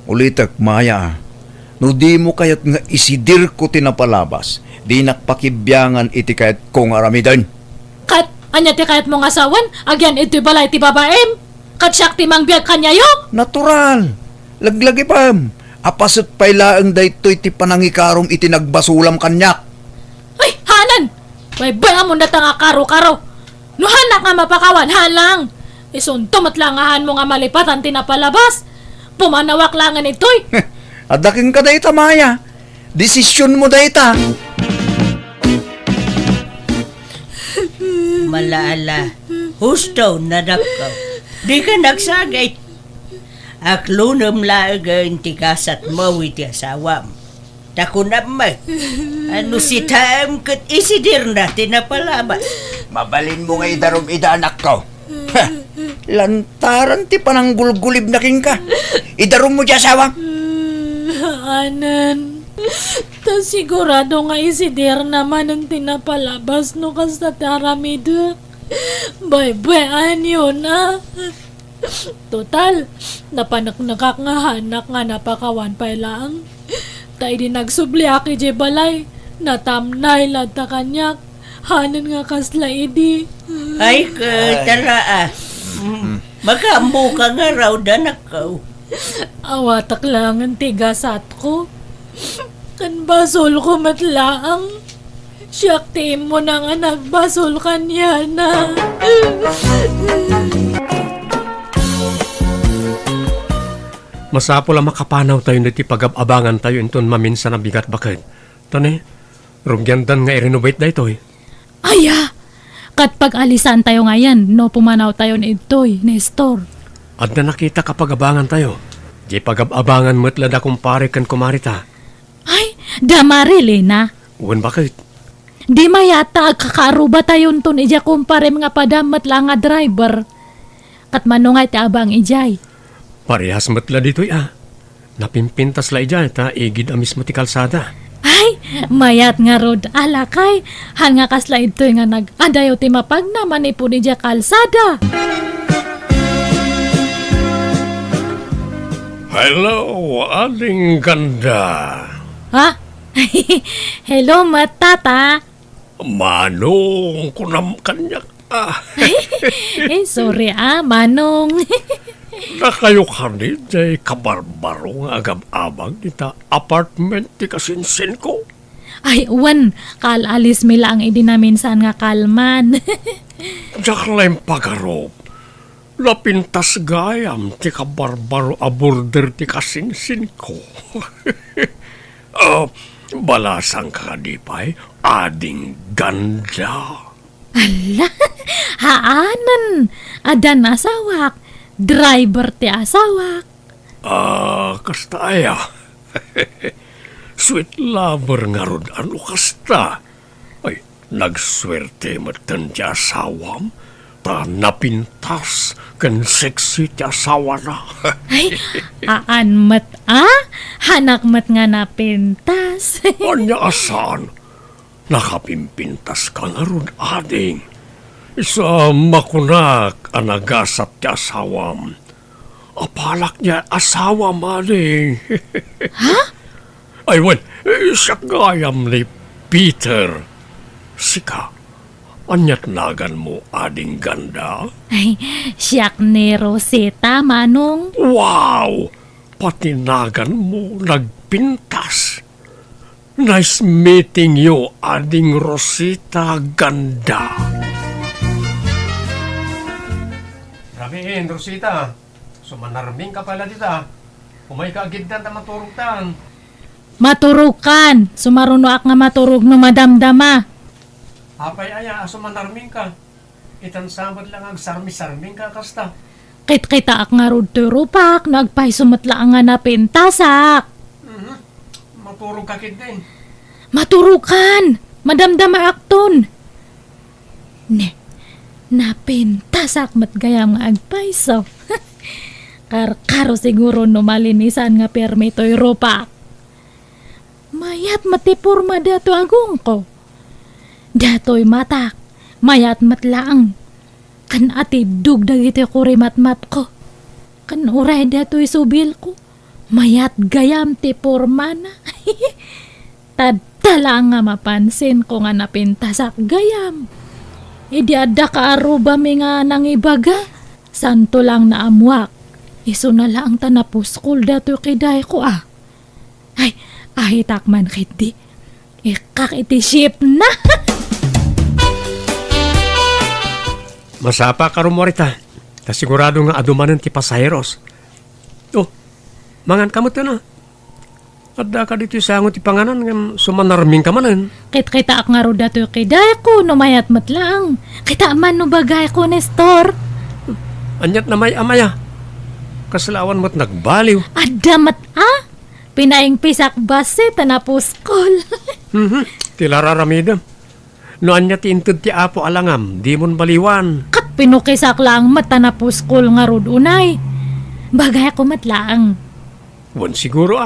Ulitak, Maya, no di mo kayat nga isidir ko tinapalabas, di nakpakibyangan iti kayat kong aramidan. Kat, anya ti kayat mong asawan, agyan iti balay ti babaem? Kat siyak ti mangbiyag kanyayo? Natural! Laglagi pam! Apasot pailaang daytoy ti panangikarom iti nagbasulam kanyak. Ay, hanan! May baya mo na nga karo-karo. Nuhanak nga mapakawan, halang! Isunto matlangahan mo nga malipatan tinapalabas. Pumanawak langan ito'y. Adaking ka dayta, Maya. Desisyon mo dayta. Malaala, husto na dakaw. Di ka nagsagay. Aklunam laang tikasat mo iti asawam. Tako naman. Ano si Tam kat isidir na tinapalabas. Mabalin mo nga idarom ida anak ko. Ha, Lantaran ti pananggulgulib na king ka. idarom mo dyan sawang. Anan. Ta sigurado nga isidir naman ang tinapalabas no kasta taramid. Bye-bye, yun na. Total, napanaknakak nga hanak nga napakawan pa lang. Tay di nagsubli aki je balay. Natamnay lata kanyak. Hanan nga kasla idi. Ay ka, tara ah. Makambo ka nga raw danakaw. Awatak lang ang tigasat ko. Kan basol ko matlaang. Siyak team mo na nga nagbasol kanya na. Masapo lang makapanaw tayo na ti pag-abangan tayo inton maminsan ang bigat bakit. Tani, rumgyandan nga i-renovate da ito eh. Aya! Kat pag-alisan tayo ngayon, no pumanaw tayo ni ito'y, Nestor. At na nakita kapag abangan tayo. Di pag-abangan mo't lada kumpare kan kumarita. Ay, damarili na. Uwan bakit? Di mayata kakaruba tayo ton ija kumpare mga padamat lang nga driver. Kat manungay ti abang ijay. Parehas mo't la dito'y Napimpintas la ija ta igid amis mo ti kalsada. Ay, mayat nga rod alakay. Han nga kasla ito'y nga nag-adayo ti mapag naman ipo ija kalsada. Hello, aling ganda. Ha? Hello, matata. Manong kunam kanyak. Sorry manong. Na kayo kanit jay kabarbaro nga agam-abang kita apartment ti kasinsin ko. Ay, uwan, kalalis mi lang idinaminsan nga kalman. Diyak lang pagarob. Lapintas gayam ti kabarbaro a border ti kasinsin ko. Balasang kadipay, ading ganda. Ala, haanan, adan asawak, driver ti asawak. Kasta aya. Sweet lover nga rod, ano kasta? Ay, nagswerte matan ti asawam, ta napintas kan sexy ti asawa na. Ay, aan mat hanak mat nga napintas. Anya asan? Nakapimpintas ka nga ron, ading. Isa makunak anagasat ti asawam. Apalak niya asawam, ading. Ha? Ay, wan, siya gayam ni Peter. Sika, anyat nagan mo, ading ganda? Ay, siyak ni Rosita, manong. Wow! Patinagan mo, nagpintas. Nice meeting you, ading Rosita ganda. Rabihin, Rosita. Sumanarming ka pala dita. Umay ka agid na maturog tan. Maturukan. Sumaruno ak nga maturog no madamdama. Apay aya, sumanarming ka. Itan samad lang ag sarmi-sarming ka kasta. Kit-kita ak nga rod turupak. Nagpay sumatla nga napintasak. Maturog ka kid din. Maturukan! Madamdama akton! Napintasak matgayam nga agpaiso. Karkaro siguro no malinisan nga permito'y ropak. Mayat matipurma dato agong ko. Dato'y matak, mayat matlaang. Kan ati dug dagiti kurimat-mat ko. Kan uray dato'y subil ko. Mayat gayam ti porma na. Tadtala nga mapansin ko nga napintasak gayam. Idi adda ka aruba mi nga nangibaga. Santo lang na amwak. Iso na lang tanapuskol dato kiday ko Ay, ahitakman kiti. Ikak iti ship na. Masapa ka rumorita. Ta sigurado nga adumanan ti pasayeros. Oh, mangan kamot ka na. Adda ka dito sa angot ti panganan nga sumanarming ka manan. Kita ak nga ro dato kay daya ko no mayat matlaang. Kita man no bagay ko Nestor. Anyat na may amaya. Kaslawan mo't nagbaliw. Adamat Pinaing pisak base tanapos kol. Tila raramida. No anyat intud ti apo alangam, di mon baliwan. Kat pinukisak lang matanapos kol nga ro unay. Bagay ko matlaang. Wan siguro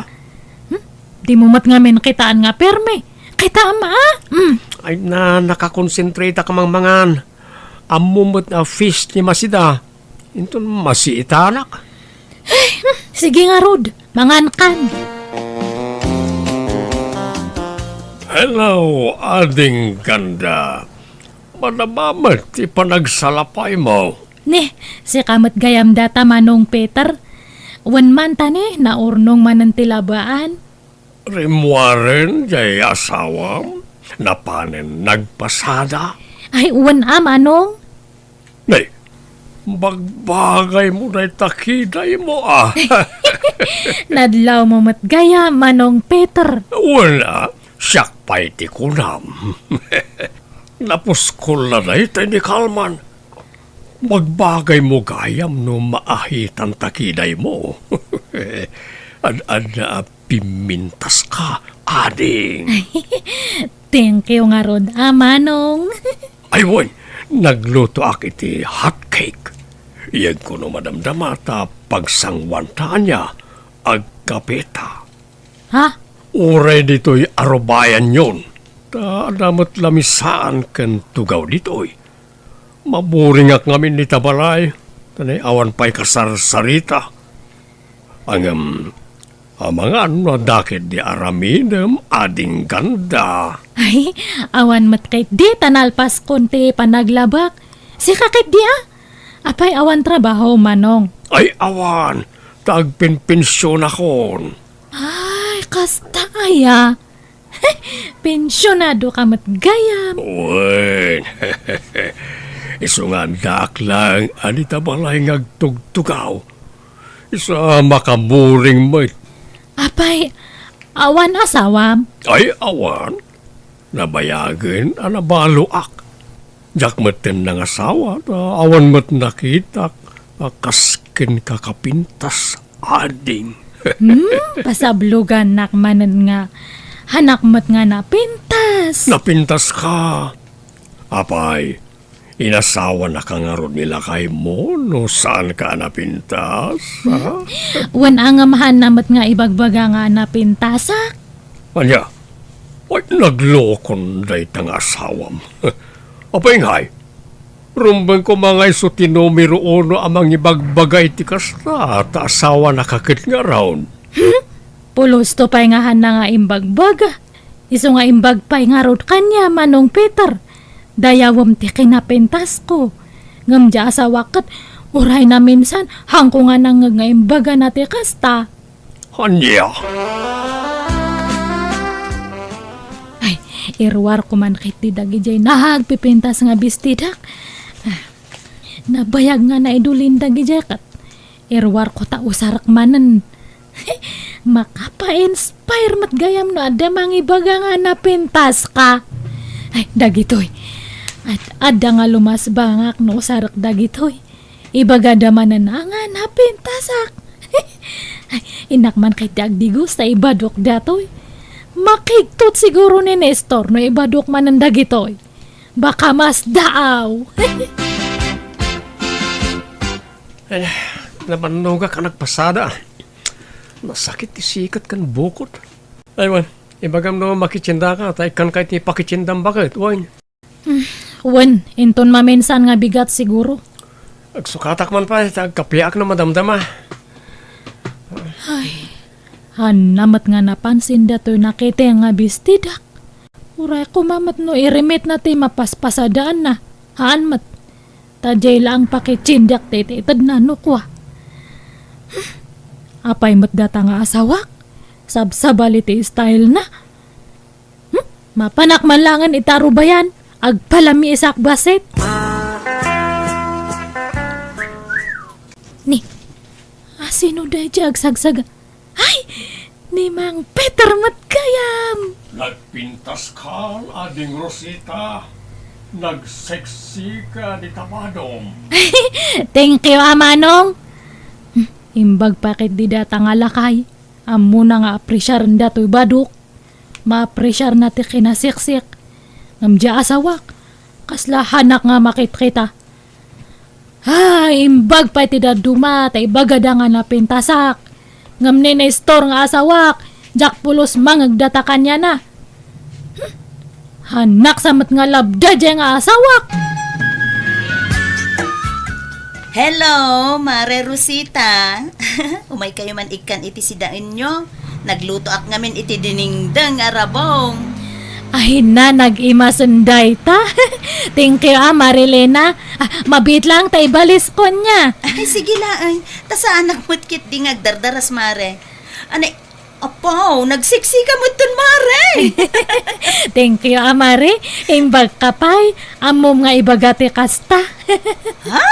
Di mo mat ngamin kitaan nga perme. Kita ama Ay na nakakonsentrate ka mang mangan. Amumot na fish ni masida. Inton masiitanak. Sige nga Rod, mangan kan. Hello, ading ganda. Manabamat ipanagsalapay mo. Ne, si kamat gayam data manong Peter. Wan man tani na urnong manantilabaan. Rimwaren jay asawam. Napanen nagpasada. Ay, wan manong. Nay, bagbagay mo na takiday mo Nadlaw mo mat gaya manong Peter. Wala, siyak pa'y ti kunam. Napuskol na na ito ni Kalman. Magbagay mo gayam no maahitan takiday mo. Ad pimintas ka, ading. Thank you nga Rod, manong. Ay, woy, nagluto ak iti hot cake. Iyan ko no madamdamata pagsangwantaan niya agkapeta. Ha? Uray dito'y arobayan yon. Ta damot lamisaan kan tugaw dito'y. Maburing ak ngamin ni tabalay. Tanay awan pa'y kasarsarita. Ang mga dakit di aramidem ading ganda. Ay, awan mat kay di tanalpas konti panaglabak. Si kakit di Apay awan trabaho manong. Ay awan, tagpinpensyon akon. Ay, kasta aya. Pensyonado ka mat gayam. Uwen, iso nga dak lang, anita balay ngagtugtugaw. Isa makaburing mo. Apay, awan asawam. Ay awan, nabayagan anabaluak. Jak maten ng asawa, awan mat nakita, kaskin kakapintas, ading. Pasablugan nakmanan nga, hanak mat nga napintas. Napintas ka. Apay, inasawa na kangarod nila kay mo, no saan ka napintas? Ha? Wan angamahan namat nga ibagbaga nga napintasak. Anya, ay naglokon day tang asawam. Apay ngay, rumbang ko mga iso tinomero uno amang ibagbagay ti kasta at asawa nakakit nga raon. Pulos to pa'y nga na nga imbagbaga. Iso nga imbagpay nga rod kanya manong Peter. Dayawam ti kinapintas ko. Ngam di asawa kat, uray na minsan, hangko nga nang nga imbaga na ti kasta. Anya? Irwar ko man kit ti dagi jay nahagpipintas nga bistidak. Nabayag nga na idulin dagi jay kat. Irwar ko ta usarak manen. Makapa-inspire mat gayam no ada mangibaga nga napintas ka. Ay, dagitoy. At ada nga lumas bangak no usarak dagitoy. Ibaga damanan na nga napintasak. Ay, inak man kay dagdigos sa ibadok datoy. Makigtot siguro ni Nestor no ibadok man ang dagitoy. Baka mas daaw. Ay, naman ka nagpasada. Nasakit ti sikat kan bukot. Ay, wan, ibagam no makitsinda ka, tay kan kahit ni pakitsindam bakit, wan. Wan, inton maminsan nga bigat siguro. Agsukatak man pa, kapiak na madamdama. Hanamat nga napansin datoy nakita nga bistidak. Uray ko mamat no irimit na ti mapaspasadaan na. Haan mat. Tajay lang pakitsindak tititad na nukwa. Apay mat data nga asawak. Sabsabaliti style na. Mapanak man langan itaro bayan. Agpalami isak basit. Sino day agsagsaga? Ay! Ni Mang Peter Matkayam! Nagpintas ka, ading Rosita. Nagseksi ka di tamadong. Thank you, Amanong. Imbag pakit di data nga lakay. Amo na nga apresyar nda to'y baduk. Ma-apresyar na ti kinasiksik. Ngamdya asawak. Kasla hanak nga makit kita. Imbag pa ti daduma, tay bagada nga napintasak. Ngam ni store nga asawak. Jak pulos mangagdatakan niya na. Hanak samat nga labda dya nga asawak. Hello, Mare Rosita. Umay kayo man ikan iti sidaan nyo. Nagluto ak ngamin iti diningdang arabong. Ay na, nag-imasunday ta. Thank you, Marilena. Mabit lang tay balis ko niya. Ay, sige lang. Ta sa anak mo't kit di ngagdardaras, Mare. Anay, apaw, nagsiksi ka mo't dun, Mare. Thank you, Mare. Imbag kapay. Amom nga ibagati kasta. Ha?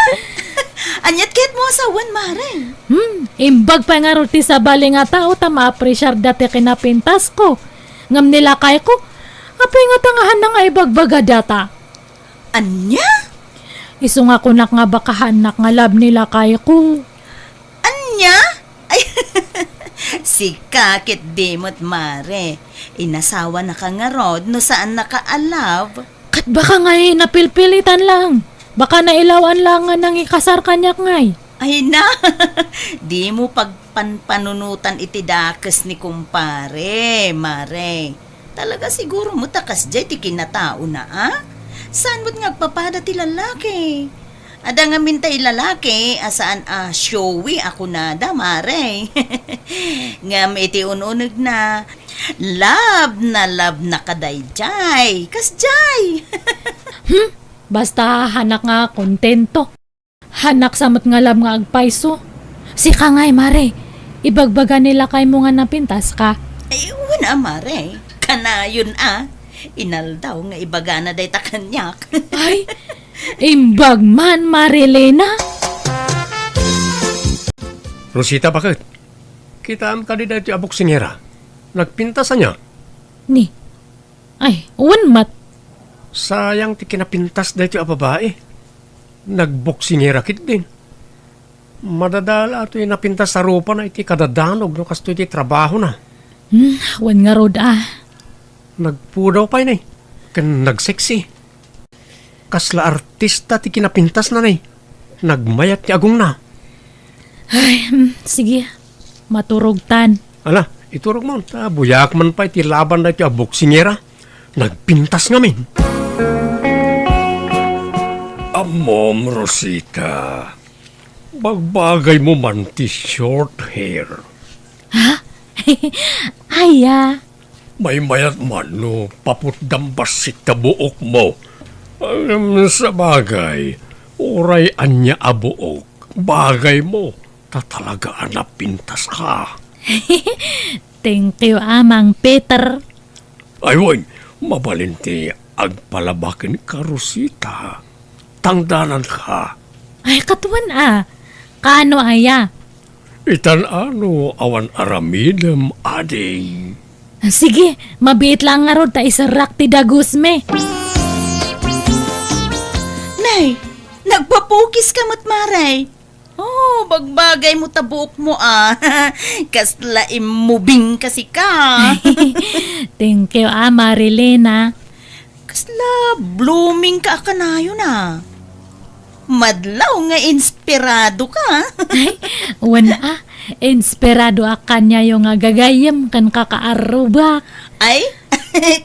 Anyat kit mo asawan, Mare. Imbag pa nga ruti sa bali nga tao ta ma-apresyar dati kinapintas ko. Ngam nila kay ko. Apay nga tangahan na nga ibagbaga data. Anya? Isu nga kunak nga bakahan nak nga lab nila kay ko. Anya? Ay, si kakit dimot, Mare. Inasawa na ka nga rod no saan nakaalaw. Kat baka nga napilpilitan lang. Baka nailawan lang nga nang ikasar kanyak ngay. Ay na, di mo pagpanpanunutan iti dakes ni kumpare, Mare. Talaga siguro mo takas jay ti kinatao na, Saan mo't ngagpapada ti lalaki? Ada nga mintay lalaki, asaan showy ako na da, Mare. Ngam iti ununag na love na kaday jay. Kas jay. Basta hanak nga kontento. Hanak samot nga lab nga agpaiso. Si ka ngay, Mare. Ibagbaga nila kay mo nga napintas ka. Ay, wala, Mare. Kanayon, Inal daw nga ibaga na day takanyak. Ay, imbag man, Marilena. Rosita, bakit? Kitaan ka di dati abok singera. Nagpintasan niya. Ni. Ay, mat. Sayang ti kinapintas dati a babae. Nagboksingera kit din. Madadala ito yung napintas sa rupa na iti kadadanog no kasto iti trabaho na. Wan nga rod Nagpudaw pa yun kan nagseksi. Kasla artista ti kinapintas na nagmayat ti agong na. Ay, sige. Maturog tan. Ala, iturog mo. Buyak man pa iti laban na iti boksingera. Nagpintas ngamin. Amom, Rosita. Bagbagay mo man ti short hair. Ha? Aya. May mayat man no, paputdambas si tabuok mo. Sa bagay, oray anya abuok, bagay mo, tatalaga pintas ka. Thank you, Amang Peter. Aywan, mabalinti agpalabakin ka, Rosita. Tangdanan ka. Ay, katuan Kano aya? Itan ano awan aramidem ading. Sige, mabiit lang nga rod ta isarak ti dagusme. Nay, nagpapukis ka mo't, Maray. Oh, bagbagay mo tabuok mo, Kasla imubing kasi ka. Thank you, Marilena. Kasla blooming ka kanayo na. Madlaw nga inspirado ka. Ay, wan inspirado akan niya yung gagayam kan kakaaruba. Ay,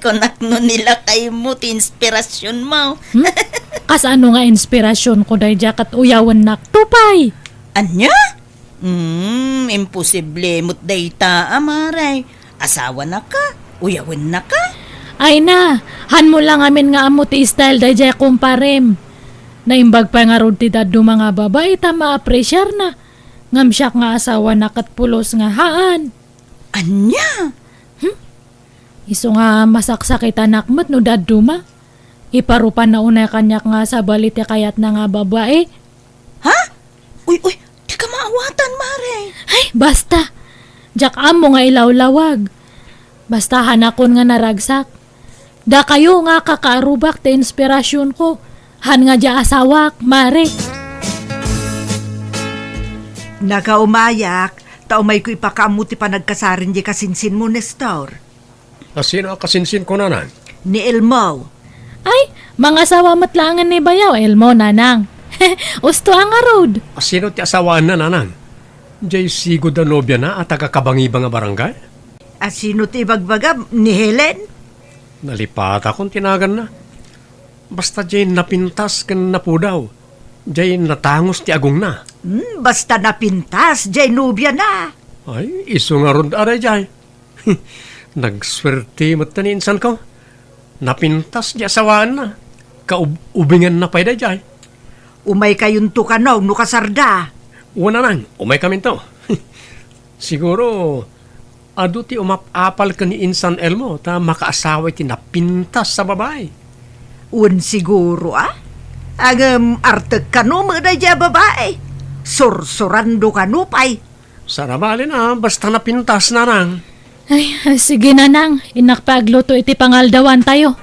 konakno nila kay mo ti inspirasyon mo. Kas ano nga inspirasyon ko day jakat uyawan naktupay. Anya? Imposible mo't dayta, Maray. Asawa na ka, uyawan na ka. Ay na, han mo lang amin nga amo ti style day jay kumparem. Naimbag pa nga rod ti dadu mga babae ta ma-apresyar na. Ngam siya nga asawa na katpulos nga haan. Anya? Iso nga masaksak anak mo't no dadu ma. Iparupan na unay kanyak nga sa balit kayat na nga babae. Ha? Uy, di ka maawa dawatan, Mare. Ay, basta. Jak amo nga ilawlawag. Basta hanakon nga naragsak. Da kayo nga kakaarubak te inspirasyon ko. Han nga ja asawak, Mare. Nagaumayak, taumay ko ipakamuti pa nagkasarin di kasinsin mo, Nestor. Sino ang kasinsin ko nanan? Ni Elmo. Ay, mga asawa matlangan ni Bayaw, Elmo, nanang. Usto ang road. Sino ti asawaan na nanan? Jay sigo da nobya na at taga-kabangiba nga barangay? Sino ti ibagbaga? Ni Helen? Nalipat akong tinagan na. Basta jay napintas kan napudaw. Jay natangos ti agong na. Basta napintas, jay nubya na. Ay, iso nga ron aray jay. Nagswerte mo taninsan ko. Napintas di asawaan na. Kaubingan na pa'y da jay. Umay kayong tukanaw, nukasarda. Una nang, umay kami to. Siguro, ado ti umapapal ka ni Insan Elmo ta makaasawa ti napintas sa babae. Un siguro, Ang artag kano mo na dya babae. Sursurando kano pa'y. Sarabali na, basta napintas na nang. Ay, sige nanang. Inakpagluto iti pangaldawan tayo.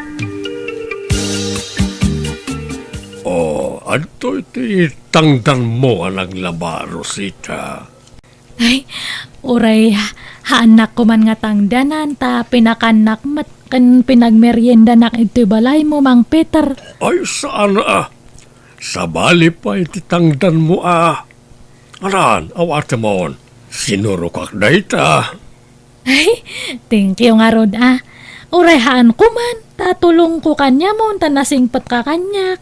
Adto iti tangdan mo ang naglaba, Rosita. Ay, uray, haanak ko man nga tangdanan, ta pinakanak mat kan pinagmerienda nak ito balay mo, Mang Peter. Ay, saan Sa bali pa iti tangdan mo Aran, awate mo, sinurukak na ita. Ay, thank you nga rod Uray, haan ko man, tatulong ko kanya mo, tanasingpat ka kanyak.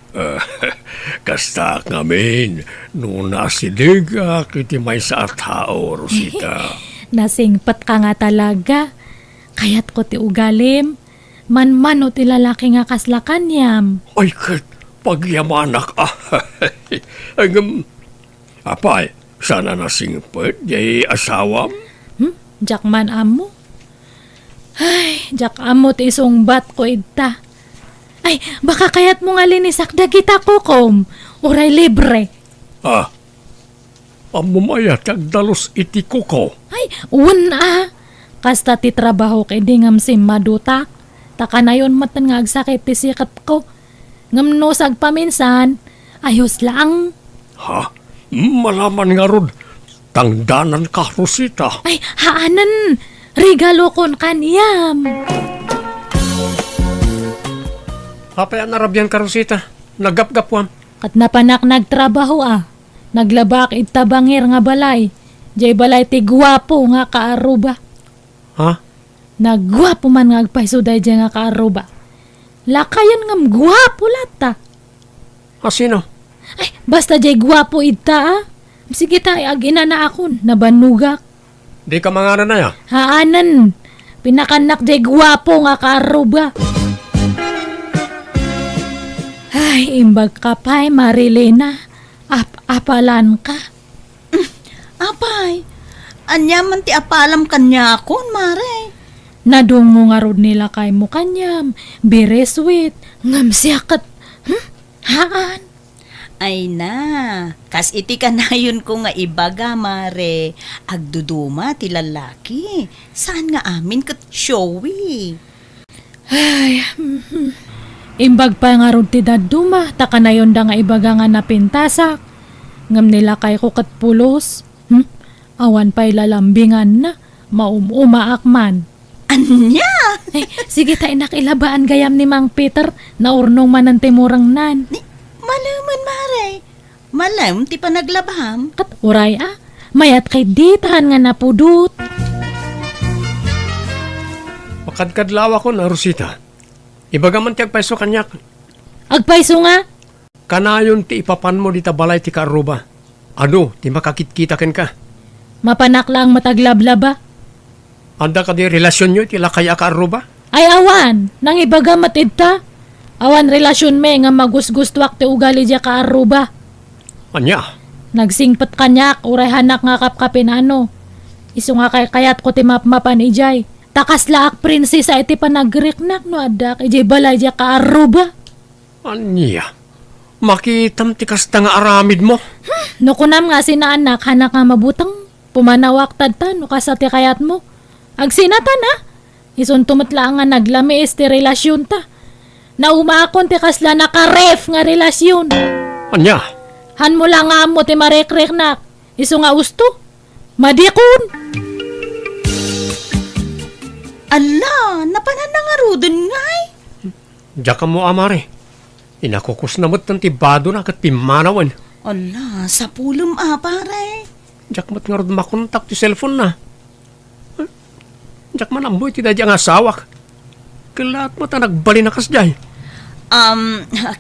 Kasta ngamin, nung nasidigak iti may sa tao, Rosita. Nasingpat ka nga talaga. Kayat ko ti ugalim. Man-man o ti lalaki nga kaslakanyam. Ay, kat pagyamanak Apay, sana nasingpat, jay asawam? Jakman amo. Ay, jak amo ti isungbat ko ita. Ay, baka kayat mo nga linisak dagita ko, kom. Uray libre. Amumayat kag dalos iti kuko. Ay, Kasta ti trabaho kay di ngam sim madutak. Taka na yun matan nga agsakit ti sikat ko. Ngam no sag paminsan, ayos lang. Malaman nga rod, tangdanan ka, Rosita. Ay, haanan. Regalo kon kaniyam. Kapaya narabyan ka, Rosita. Nagap-gapwam. Kat napanak nagtrabaho Naglabak itabangir nga balay. Jay balay ti guwapo nga kaaruba. Nagguwapo man nga agpahisuday jay nga kaaruba. Lakayan ngam guwapo lata. Sino? Ay, basta jay guwapo ita Sige tayo, agina na akon, nabanugak. Di ka mangana na ya? Haanan, pinakanak jay guwapo nga kaaruba. Ay, imbag ka pa'y Marilena. Apalan ka. Apay, anyaman ti apalam kanya akon, Mare. Nadungo nga rod nila kay mo kanyam. Very sweet. Ngam siyakat. Haan? Ay na, kas iti kanayon ko nga ibaga, Mare. Agduduma ti lalaki. Saan nga amin kat showy? Ay, imbag pa nga rod ti daduma. Taka na yun da nga ibaga nga napintasak. Ngam nila kay ko kat pulos. Awan pa'y lalambingan na. Maumaakman. Anya? Ay, sige tayo nakilabaan gayam ni Mang Peter na urnong man ang timurang nan. Malaman, Mare. Malam ti panaglabham. Kat uray mayat kay ditahan nga napudut. Makadkadlawa ko na, Rosita. Ibagaman ti agpaiso kanyak. Agpaiso nga? Kanayon ti ipapan mo di tabalay ti kaaruba. Ano, ti makakitkitaken ka. Mapanak lang mataglablaba. Anda ka di relasyon nyo ti lakay kaaruba? Ay awan, nang ibaga matidta. Awan relasyon me nga magusgustwak ti ugali dia kaaruba. Anya? Nagsingpat kanyak, uray hanak nga kapkapin ano. Isu nga kayat ko ti mapmapan ijay. Takas laak prinsesa iti panagriknak no adak ijay balay dia kaaruba. Anya? Makitam ti kasta nga aramid mo? No kunam nga sina anak, hanak nga mabutang pumanawak tadta no kasati kayat mo. Agsinatan ha? Isuntumot lang nga naglami este relasyon ta. Na umakon ti kasla nakaref nga relasyon. Anya, Han mo lang nga mo ti marekrek na. Iso nga usto. Madikon. Ala, napananangarudon nga eh. diya ka mo amare. Inakukus na mo't ng tibado na kat pimanawan. Ala, sa pulom pare. Diyak mo't nga rod makontak ti cellphone na. Diyak man amboy ti dadya nga asawak. Kalat mo ta nagbali na kas jay.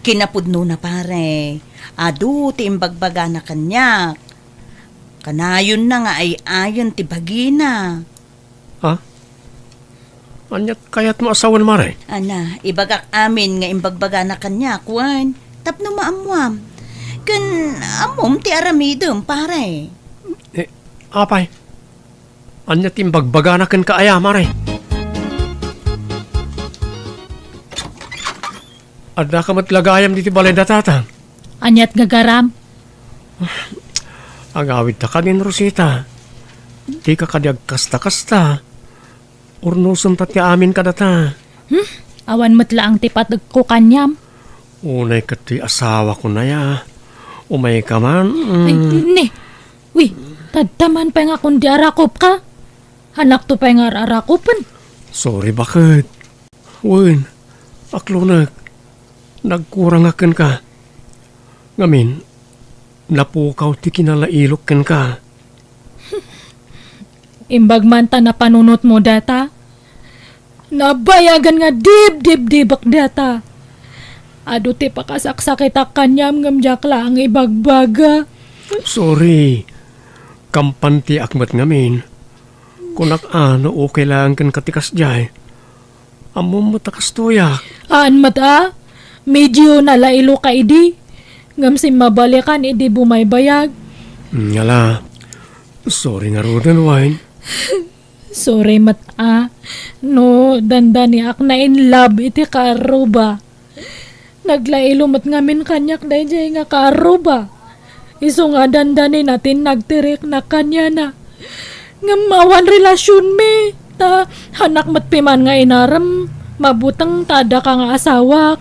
Kinapudno na pare. Adu, ti imbagbaga na kanyak. Kanayon na nga ay ayon ti bagina. Ha? Anyat kayat mo asawan mare? Ana, ibagak amin nga imbagbaga na kanyak, wan. Tapno maamwam. Kan amom ti aramidom, pare. Apay. Anyat imbagbaga na kan kaaya mare. Ada ka matlagayam diti balay datata. Anyat gagaram. Agawid ta ka din, Rosita. Di ka kadyag kasta-kasta. Urnusom tati amin ka data. Awan matla ang tipat ko kanyam. Unay ka ti asawa ko na ya. Umay ka man. Ay, ne. Uy, tadtaman pa nga kung di arakop ka. Hanak to pa nga arakopan. Sorry, bakit? Wen, aklunag. Nagkurang akin ka. Ngamin, napukaw ti kinalailok ken ka. Imbag man ta na panunot mo data. Nabayagan nga dib-dib-dibak data. Ado ti pakasaksakitak kanyam ngamjakla ang ibagbaga. Sorry. Kampanti akmat ngamin. Kunak ano okay lang kan katikas jay. Amom matakas tuyak. Aan mata? Medyo nalailo ka idi. Ngam si mabalikan idi bumaybayag. Ngala. Sorry nga rodan wine. Sorry mata. No, dandani ak na in love iti karuba. Naglailo mat ngamin kanyak dayjay nga karuba. Iso nga dandani natin nagtirik na kanya na. Ngamawan relasyon me. Ta hanak mat piman nga inaram. Mabutang tada ka nga asawak.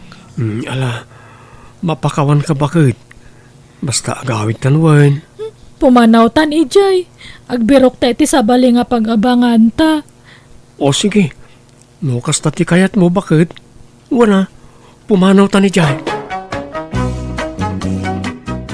Ala. Mapakawan ka bakit? Basta agawit tanwan. Pumanaw tan ijay. Agbirok ta iti sabali nga pag-abangan ta. O sige. Nukas tati kayat mo bakit? Wala. Pumanaw ta ni Jay.